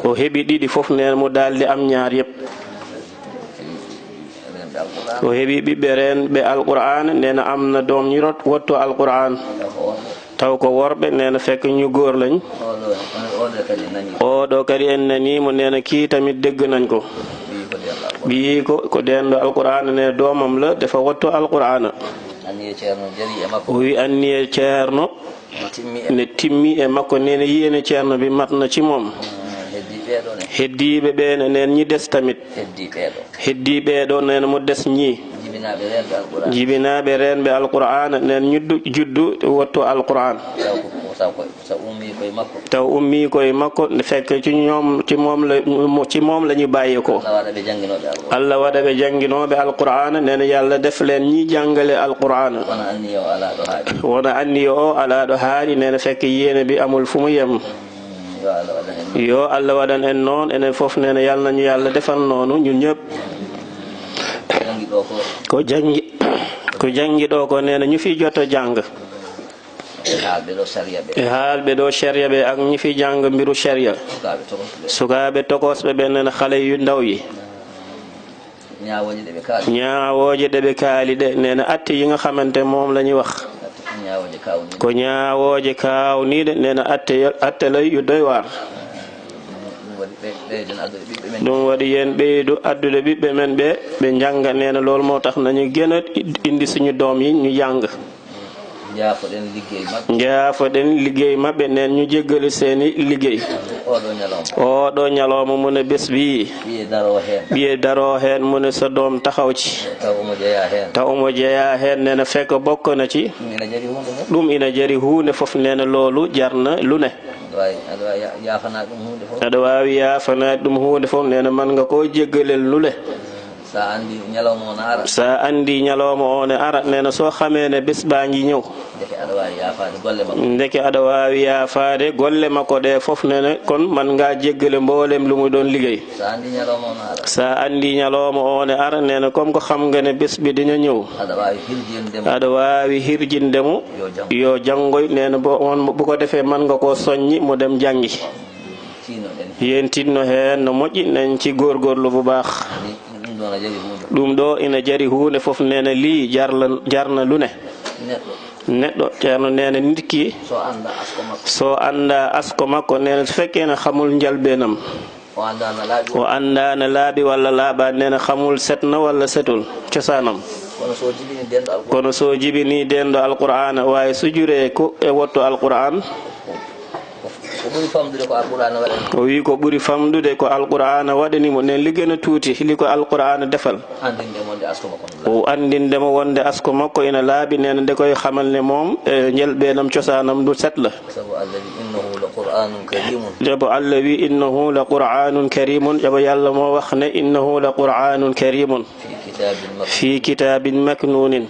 Speaker 2: o heɓi ɗiɗi fof nena mo daldi am ñaar yépp o heɓi ɓiɓɓe reenɓe alqur'ana nena amna doom ñu wotto alqur'an taw ko worɓe nena fekk ñu góor lañ oɗo kadi en nanimo nena ki tamit degg nañ ko ɓi ko dendo alqur'ana ne domam la dafa wotto alqur'ana o wi anniye ceerno ne timmi e makko nena yiyene ceerno bi matna ci mom heddiɓe ɓe nen ñi des tamit heddiɓe ɗo nena mo des ñi jibinaɓe renɓe alqur'ana nen ñuddu juddu wotto alqur'an taw ummi koye makko fekk ci mom lañu bàyyi ko Allah waɗa ɓe janginoɓe alqur'ana nena Yalla def len ñi jangale alqur'ana wona anniyo o ala ɗo haali nena fekk yene bi amul fumu yem yo Allah waɗan en noon enen fof nena Yalla nañu Yalla defal noonu ñun ñëpp ko jangi ɗo ko nena ñu fi jotto jang e haalɓe ɗo sharia ɓe ak ñi fi jàng mbiru sharia sukaaɓe tokosɓe ɓe nena xale yu ndaw yi ñaawooje ɗe ɓe kaali ɗe nena atte yi nga xamante moom la ñuy wax ko ñaawooje kaawniiɗe nena atte la yu doy waar ɗum waɗi yen ɓeydu addude ɓiɓɓe men ɓe njanga nena loolu moo tax nañu gën a indi suñu doom yi ñu jàng njaafoɗen liggéey maɓɓe nen ñu jéggali seeni liggéey oɗo ñalooma mu ne bés bii ɓiye daroo heen mu ne sa doom taxaw ci taw omo jeeya heen nena fekk bokk na ci ɗum ina jari huunde fof nena loolu jarna lu ne aɗa waawi yaafanaade ɗum huunde fof nena man nga ko jéggalel lu le sa andi ñalooma o ne ara nena soo xamee ne bés baa ngi ñëw ndeke aɗa waawi yaafaade golle makko ɗe fof nene kon man nga jéggale mboolem lu mu doon liggéey sa andi ñalooma o ne ara nena comme ko xam nga ne bés bi dina ñëw aɗa waawi hirjindemo yo janngoy nena bu ko defee man nga ko soññi mu dem jàngi yen tinno heen no moƴƴi nen ci góorgóorlu bu baax ɗum ɗo ina jari huunde fof nena lii jarna lu ne neɗɗo ceerno nena nit ki so anda asko makko nena so fekkee ne xamul njalbeenam o andana laaɓi walla laaɓa nena xamul setna walla setul cosaanam kono so jibini denɗo alqur'ana waawi sujure ko e wotto alqur'an o wi ko ɓuri famdude ko alqur'ana waɗanimo nen liggana tuuti hili ko alqur'ana defal o andindemo wonde asko makko ina laaɓi nene nde koye xamal ne moom e jelɓenam cosanam du setla jabo allah wi innahu la qur'anun karimun jabo yallah mo wax ne innahu la qur'anun karimun fi kitabin maknunin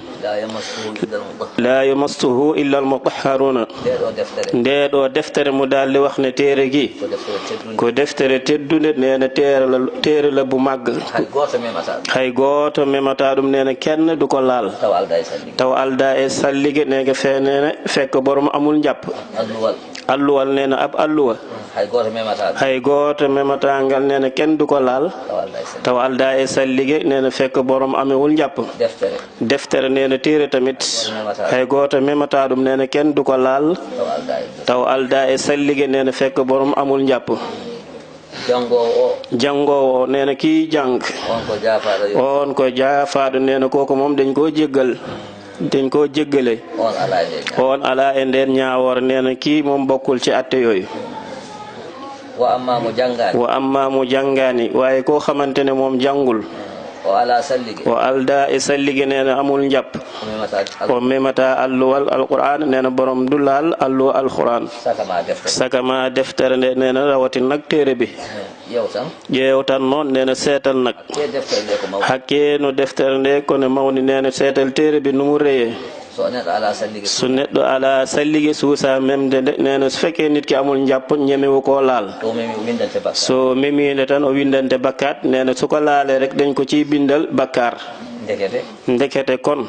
Speaker 2: la yamassuhu illa almutahharuna ndeɗo deftere mo daldi wax ne téere gi ko deftere teddude nena téere la bu màgg hay gooto memata ɗum nena kenn du ko laal taw alda e sallige nege fenene fekk borom amul njàpp alluwal nena ab alluwa hay gooto memata ngal nena kenn du ko laal taw alda e sallige nena fekk borom amewul njàpp deftere nena téere tamit hay gooto memata ɗum nena kenn du ko laal taw alda e sallige nena fekk borom amul njàpp jangowo o nena kii jàng on ko jaafaɗo nena koko moom dañ ko jéggale on ala e nden ñaawore nena kii moom bokkul ci atte yooyu wa amma mo jangani waaye koo xamante ne moom jàngul o alda e sallige nena amul njàpp o memata alluwal alquran nena borom du laal alluwa alquran sakama deftere nde nena rawatin nag téere bi ƴeewtan noon nena seetal nag hakke no deftere nde kono mawni nena seetal téere bi numu reye so neɗɗo ala sallige suusa memde nde nena so fekke nit ki amul njàpp ñemewu ko laal so memide tan o windante bakkat nena suko laale rek dañ ko ciy bindal bakkar ndekete kon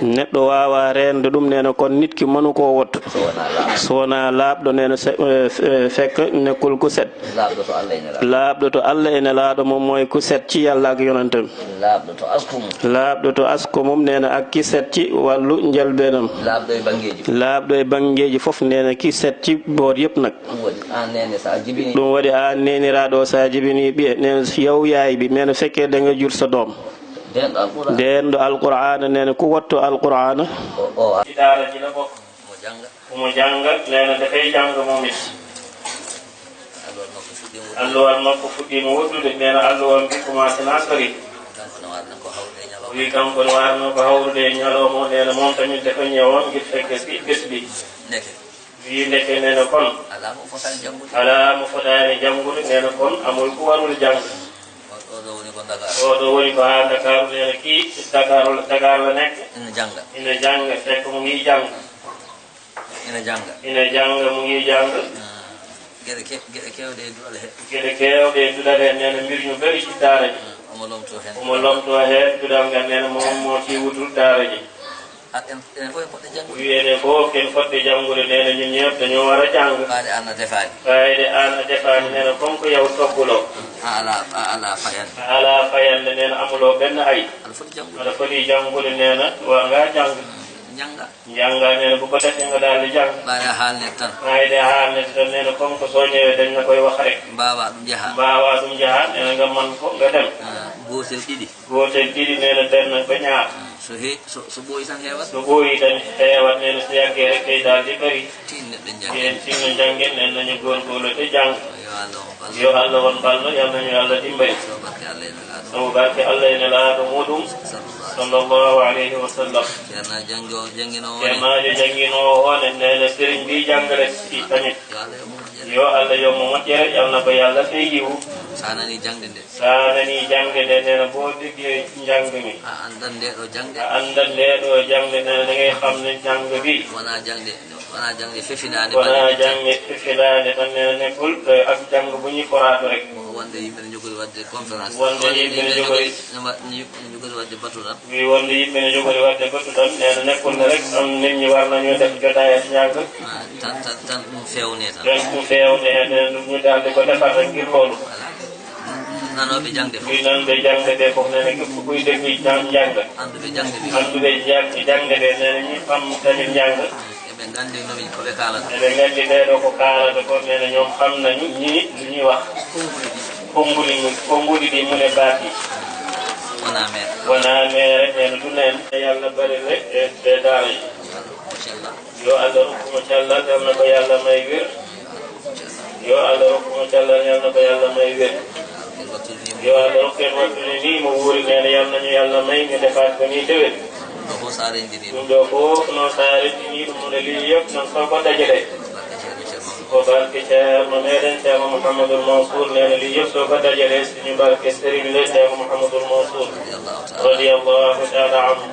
Speaker 2: neɗɗo wawa rende ɗum nena kon nit ki manu ko wotto so wona laaɓɗo nena fekk nekkul ku set laaɓɗo to allah ene laaɗo mom moye ku set ci yalla ak yonantam laaɓɗo to asko mum nena ak ki set ci wallu njalbenam laaɓɗo e bangeji fof nena ki set ci boor yëpp nag ɗum waɗi an neniraɗo sa jibini ɓiye nena yaw yaay bi nena fekke danga jur sa doom denɗo alqur'ana nena ku watto alqur'ana daara jila bokk omo janga nena dafay janga momit alluwal makko fuɗɗima woddude nena alluwal mbi commencé na sori wi kanko ne warno ko hawrude e ñalowma nena moom tamit dafa ñewon guir fekke bés bi wi ndeke nena kon ala mo fotani jangude nena kon amol ko warul jang oɗo woni ko ha Dakar nena ki Dakar la nekk ina janga fekk mo ngi jang ina janga mo ngi jang geɗe kewɗe e duɗal he nena mbir ñu bari ci daara ji omo lomto hen duɗal ngal nena moom mo ci wutul daara ji wiyene fof ken fodde janngude nene ñun ñëpp dañoo war a jàng
Speaker 9: ɓaade an a defaani
Speaker 2: ɓayde an a defaani nene comme ko yaw togguloo
Speaker 9: ala fayande
Speaker 2: ala fayande nene amuloo benn ay aɗa foti janngude nene wanga jàng janga nene bu ko defee nga daal di jàng
Speaker 9: ɓaade a haalne tan
Speaker 2: ɓayde haalnede tan nene comme ko soo ñëwee dañ na koy wax rek
Speaker 9: mbawa ɗum jaha
Speaker 2: nene nga man ko nga dem
Speaker 9: gotel ɗiɗi
Speaker 2: nene benn ba ñaar
Speaker 9: so ɓooyi tan heewat
Speaker 2: so ɓooyi tan heewat nene so yaggee rek kay daal di ɓari
Speaker 9: tin neɗɗo
Speaker 2: yen tinno janggen nen nañu gorgorlote jàng yo Allah won ballo yal nañu Allah dimbali sabu barke Allah ene laaɗo muɗum sallallahu alayhi wa sallam ceernajo jannginowo o nene sérigne mbi jangre tamit yo Allah yo mo moƴƴere yalna ko yallah fey yiwu
Speaker 9: sa nani jangde
Speaker 2: nde nene boo deggi jangde mi
Speaker 9: a andan nde ɗo
Speaker 2: jangde nene da ngay xam ne jang bi
Speaker 9: wona jangde fefinade
Speaker 2: tan nene nekkul ak jang bu ñuy foraatu rek
Speaker 9: wonde yimɓe ne jogori wadde conférence
Speaker 2: wonde yimɓe ne jogori
Speaker 9: wadde batu tan
Speaker 2: wonde yimɓe ne jogori wadde batu tan nene nekkul ne rek am nit ñi war nañu def jotaay ak ñàng
Speaker 9: tan ɗum fewne tan
Speaker 2: ɗum fewne nene ñu daldi ko defar rek ngir loolu
Speaker 9: nanoɓe jangde fof
Speaker 2: nanɓe jangde ɓe fof nene képp kuy deggi jàng
Speaker 9: anduɓe jangde
Speaker 2: jangde ɓe nene ñi xam tamit jàng
Speaker 9: eɓe gandi noɓe koɓe kalata
Speaker 2: eɓe gandi ɓeɗo ko kalata ko nene ñoom xam nañu ñi lu ñuy wax konnguli ɗi mune baati wona mere nene du nen yallah bari rek e daara yi yo Allah rokkuma callal yalna ko yallah may wir yo Allah rokkuma callal yalna ko yallah may wir yo Allah rokken wattude ni mo wuuri nene yalnañu yallah may mi defaat ko ni dewen ɗum ɗo fof noon sa reddini ɗum mune li yëpp noon soko dajale ko barke ceerno meɗen ceerno Mouhamadoul Mansour nene li yëpp soko dajale suñu barke sérigne le ceerno Mouhamadoul Mansour radiyallahu taala anhu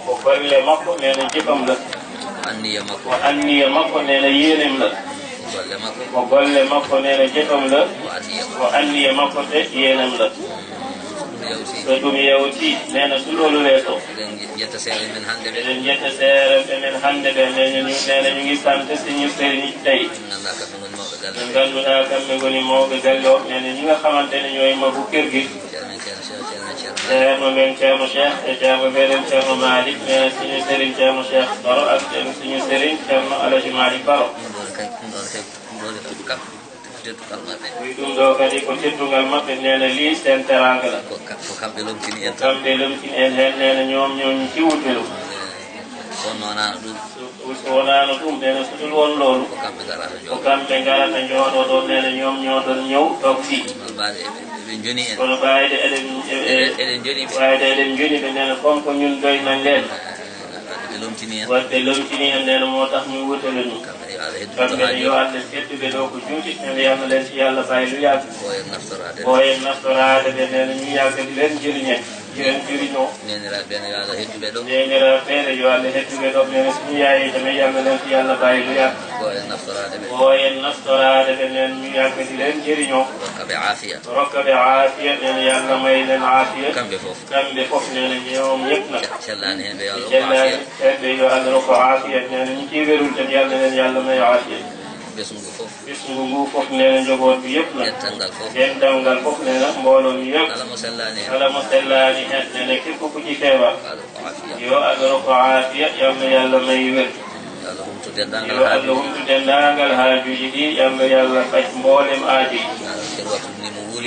Speaker 2: ko golle makko nene jibam la ko anniya makko nene yéenem la ko golle makko nene jibam la ko anniya makko te yéenem la so ɗum yewti nene so loolu weeso eɗen jetta seere men hannde ɓe nene ñu ngi sant suñu sérigne tawi ɓe ngannduɗaa kamɓe ngoni mawɓe galle o nene ñi nga xamante ne ñooy magu kër gi ceerno men ceerno Cheikh e ceerno meɗen ceerno Malick nene suñu sérigne ceerno Cheikh Baro ak suñu sérigne ceerno Alaji Malick Baro ɗum ɗo kadi ko teddugal maɓɓe nene li sen teranga la ko kamɓe lomtini en hen nene ñoom ñooñu ciwuɓe ɗum wonano ɗum nene so ɗum won loolu ko kamɓe garata jooɗo ɗo nene ñoom ñooɗon ñëw ɗok fi kono ɓayde eɗen joni ɓe nene comme ko ñun doynan len wadde lomtini en nene moo tax ñu wutale ɗum kamɓe yo Allah sedduɓe ɗo ko juuti nene yalno len si yallah baylu yaaga o en naftorade ɓe nene ñu yaggadi len jiriñen yen jiriño neniraɓe yo Allah hedduɓe ɗo nene somi yayide men yalno len si yallah baylu yaaga o en naftorade ɓe nene ñu yaggadi len jiriño rokkaɓe aafiya nene yallah may len aafiya kamɓe fof nene ñoom ñëpp nak cellani ɓe yo Allah rokko aafiya nene ñu ciwerul tan yalno len yallah may aafiya ɓesngu ngu fof nene jogoɓe yëpp nak dental ngal fof nene mbooloo mi yëpp kala mo sellani hen nene képp ku ci feebar yo Allah rokko aafiya yalno yallah may wer yo Allah humtu dendagal haajuji ɗi yalno yallah faj mboolem aaji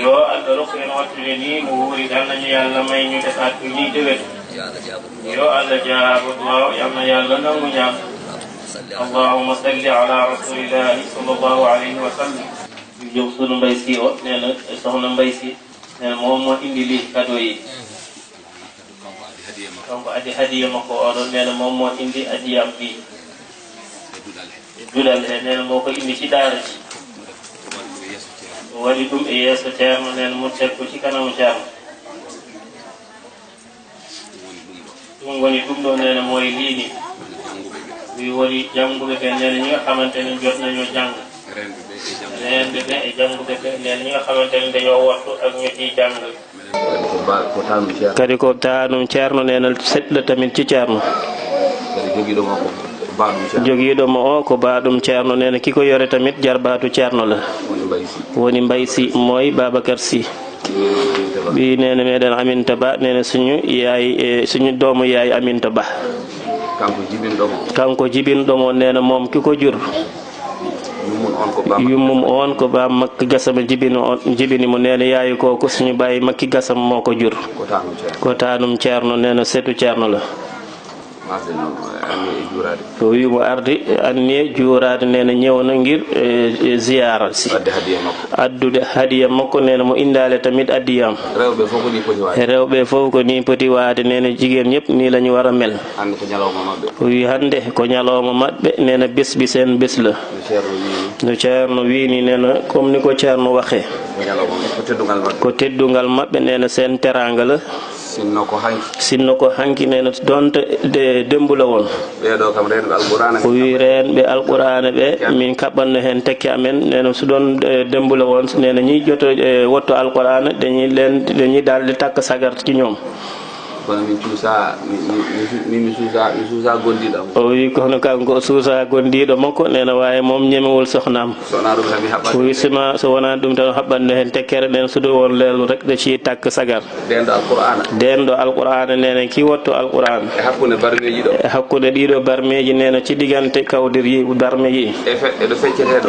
Speaker 2: yo Allah rokko en wattude ni mo wuuri tan nañu yallah may ñu defaat ko ni dewen yo Allah jaabo duwaw yalno yallah nangu ñaam اللهم صل على رسول الله صلى الله عليه وسلم joom sunu mbay si o nena sohna mbay si nena moom moo indi li cadeau yi donc adi hadiya makko oɗon nena moom moo indi adiyam bi dulal he nena moo ko indi ci daara ci waɗi ɗum e yeeso ceerno nena mo teg ko ci kanamu ceerno ɗum woni ɗum ɗo nena mooye liini wi woni jannguɓe ɓe nene ñi nga xamante ne jot nañoo jàng renɓe ɓe e jannguɓe ɓe nene ñi nga xamante ne dañoo wattu ak ñu ciy jàng kadi ko taanum ceerno nena seɗɗa tamit ci ceerno jogiiɗo mo o ko baaɗum ceerno nena kiko yore tamit jarbaatu ceerno la woni Mbay Si mooy Babacar Sy ɓi nene meɗen Aminta Ba nene suñu yaay suñu doomu yaay Aminta Ba kanko jibinɗomo nena moom kiko jur yummum on ko ba makki gasama jibini mo nena yaayi ko suñu bayi makki gasam mo ko jur ko tanum ceerno nena setu ceerno la o wi mo ardi anni juurade nena ñewna ngir ziyara si addude hadiya makko nena mo indale tamit addiyam rewɓe fof ko ni poti waade nena jigéen ñëpp ni lañu wara mel o wi hande ko ñalawma maɓɓe nena bés bi seen bés la no ceerno wini nena comme ni ko ceerno waxe ko teddungal maɓɓe nena seen teranga la sinno ko hanki nena donte dembula won o wi renɓe alqur'ana ɓe min kaɓanno hen tekke amen nena so ɗon dembula won nena ñi joto wotto alqur'ana dañi dalde takka sagarti ñoom
Speaker 10: kono min cuusa mi suusa gondiɗo
Speaker 2: o wi kono kanko suusa gondiɗo makko nena wawi moom ñemewol sohnam o wi so wona ɗum tan haɓɓanno hen tekkere ɗen sudo won leelu rek de ci takka sagar denɗo alqur'ana nena ki wotto alqur'ana e hakkude ɗiɗo barmeji nena ci digante kawdir barmeji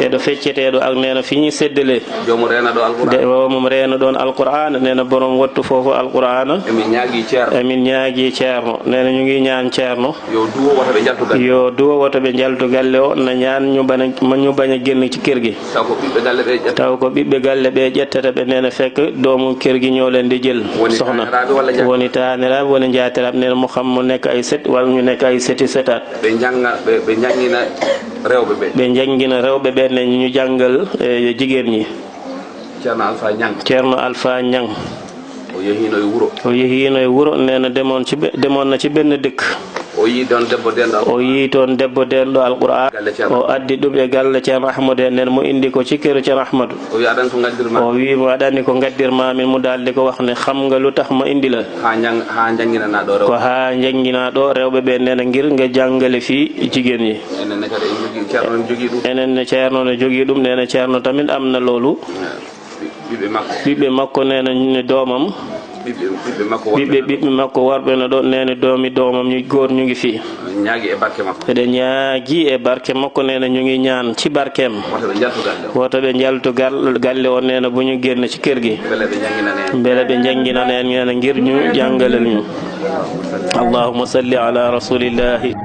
Speaker 2: eɗo fecceteɗo ak nena fiñi seddele womum reena ɗon alqur'ana nena borom wattu fofo alqur'ana min ñaagi ceerno nena ñu ngi ñaan ceerno yo duwo woto ɓe jaltu galle o na ñaan ñu baña génn ci kër gi taw ko ɓiɓɓe galle ɓe ƴettata ɓe nena fekk doomu kër gi ñoo leen di jël soxna woni taaniraɓe woni jaatiraɓe nena mo xam mu nekk ay set walla ñu nekk ay seti setat ɓe jangina rewɓe ɓe ne ñu jàngal jigéen ñi ceerno Alpha Ñang o yehino e wuro nena demon na ci benn dëkk o yi toon debbo denɗo alqur'an o addi ɗum e galle ceerno Ahmadou en nen mo indi ko ci këru ceerno Ahmadou o wi mo aɗani ko gaddirma min mo daldi ko wax ne xam nga lu tax ma indi la ko ha jangina ɗo rewɓe ɓe nena ngir nga jangale fi jigéen ñi enen ne ceerno ne jogui ɗum nena ceerno tamit am na loolu ɓiɓɓe makko nena doomam ɓiɓɓe makko worɓe no ɗo nene doomi doomam ñu goor ñu ngi fi eɗe ñaagi e barke makko nena ñu ngi ñaan ci barkem woto ɓe jaltu galle o nena bu ñu génn ci kër gi beele ɓe jangina nen nena ngir ñu jangalel ñu allahumma salli ala rasulillahi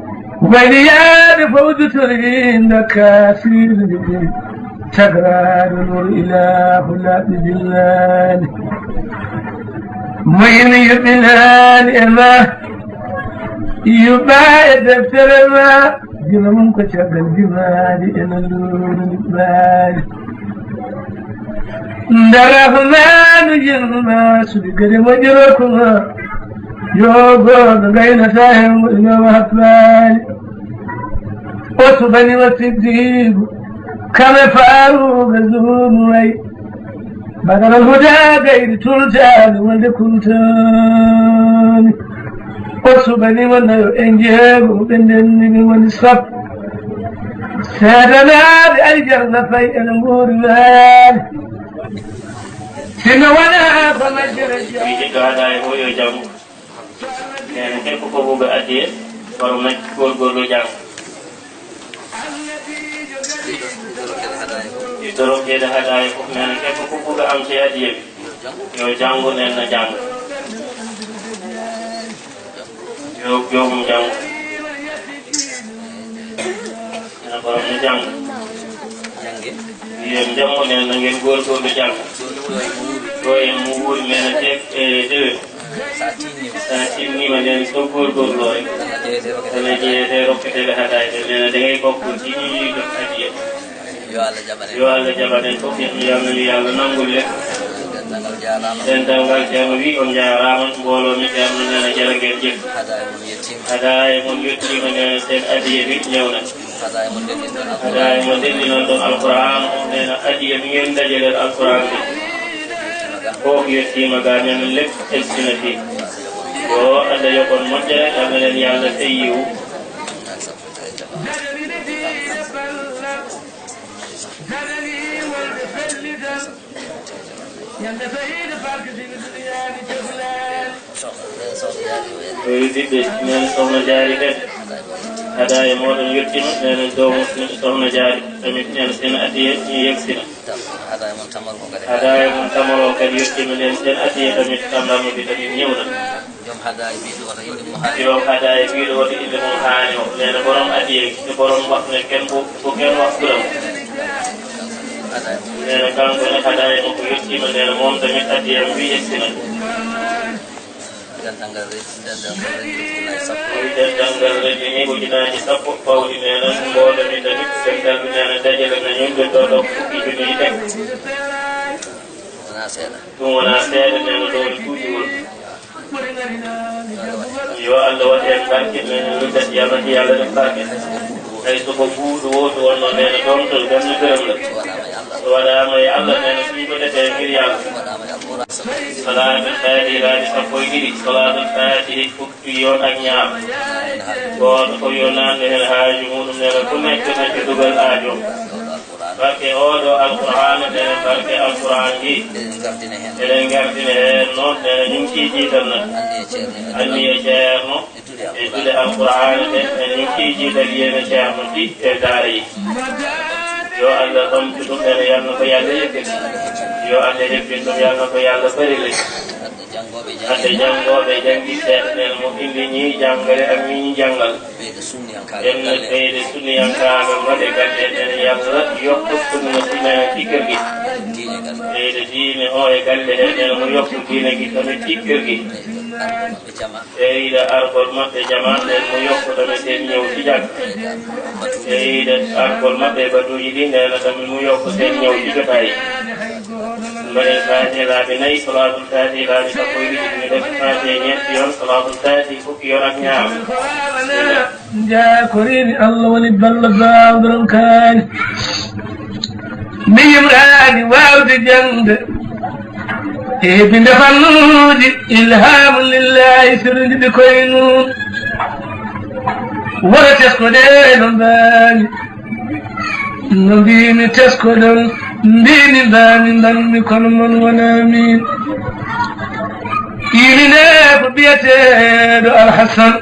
Speaker 1: بنيان فوز ترين كافر تقرار نور إله لا بجلال مين يبنان إما يباعد دفتر ما جمع منكشف الجمال إلى النور الإقبال الرحمن جرما سبقر وجركما يوغوغ بين ساهم وإمام أكبال وصفني والصديق كما فاروق الزهور وي بدل الهدى غير تلتان ولد كنتان وصفني والنيو انجاب وبندني والصف سادنا بأجرنا في الأمور مال سنة وانا فمجر
Speaker 2: الجام neen képp ko bëgg a addee waru nag góorgóorlu jàng dorokkeede hadaaya fof nee na képp ko bëgg a am ci addiye bi yow jàngu neen na jàng yow joomum jàng nee na borom na jàng yéen jàmmu neen na ngeen góorgóorlu jàng dooyee mu wuuri nee na teeg déwén sa tinnima nden so góorgóorloo rek dana jeeyete rokketede hadaayde nena da ngay bokk ci ñi ñuy jox addiya yo Allah jaɓanen fof yalnami yallah nangol le dental ngal ceerno wi on jarama mbooloo mi ceerno nena jara ngeen jëf hadaaya mon yettima nena sen addiya bi ñewna hadaaya mo dendinon ɗon alquran nena addiya mi ngeen dajalel alquran bi fof yettima ga nena lépp elsina fi yo Allah yokon moƴƴere yalnanen yallah teyyiwu ويزيد من صوم جاري هدايا موضوع يتم من دوم صوم جاري فمن سنة أتيه يكسر هدايا من تمر وكان يتم من سنة أتيه فمن تمر بدين يونا يوم هدايا بيدو وإذا مهاني لأن برم أتيه برم وقت كان بوكان وقت لأن كان كل هدايا يتم من الموم تمت أتيه يكسر dan tanggal ini kita disapuk pau di mana semua dari tadi tanggal mana saja dengan yang betul itu ini Tunggu nasihat dan betul tujuan. Yo Allah wajib sakit menurut siapa dia ada sakit. Itu buku dua mana contoh dan negara. Suara mai Allah dan sibuk dan kiriya. Salat tadi lagi sampai diri salat tadi kuyon anyam. God koyonan dengan haji mudum dengan connect dengan Google ajo. Pakai odo Al-Quran dan pakai Al-Quran ini. Dengan gardine non dengan nyuci jidan. Ani cerno itu le Al-Quran dan nyuci jidan dia cerno di dari. Yo Allah tuntut dari yang bayar itu. Yo ada pintu yang bayar beri. Ada janggo bejang bisa dan mungkin ini janggal kami janggal. Yang lebih sunni yang kagak mereka dan yang yok pun mestinya tikar gitu. Jadi ini kan dan yok begini kita tikar gitu. Ida arformat jamaah dan yok pada mesin yang tidak. Ida arformat batu ini dan kami yok mesin yang tidak baik. Mereka lagi naik salatul tadi lagi sampai di sini dan salatul tadi kuki orangnya.
Speaker 1: جاء كريم الله ونبل الزاودر كان نيمراني واود جند ابن فنوج إلهام لله سرد بكوينون ولا تسكدين باني نبيني تسكدين ديني باني باني كن من ونامين إلينا ببيته الحسن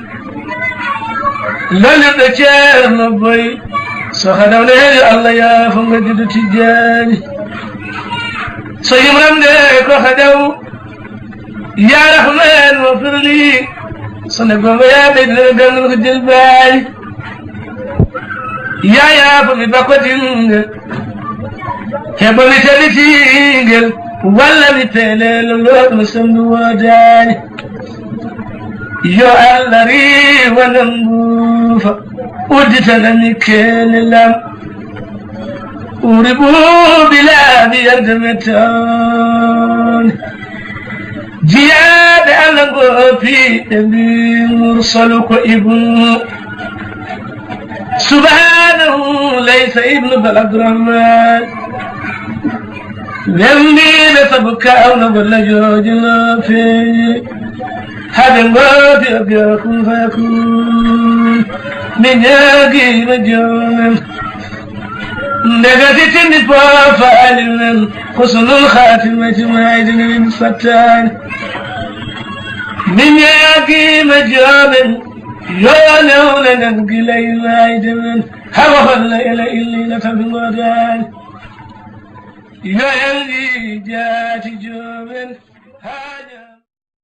Speaker 1: لن يتجار نبي سخدوني الله يا فمجد تجاني سيمرم ديك وخدو يا رحمن وفر لي صنقوا يا بدر قلب الجلباي يا فمي بقوتين هبا بتلتينجل ولا بتلال اللوت مسلم وداني يا الله ري ونموفا ودت لني كلام وربو بلا بيدمتان جياد على قوفي مرسلك ابن سبحانه ليس ابن بلد الرحمن ذنبي نسبك او نقول جوجنا في هذا الوقت يكون فيكون من ياقي مجون نقدت النفاق فعلنا حسن الخاتمة ما يدني من فتان من ياقي مجون يولون نبقي ليلا يدمن هوهل إلى إلي نتبغدان يا يلي جات جوبن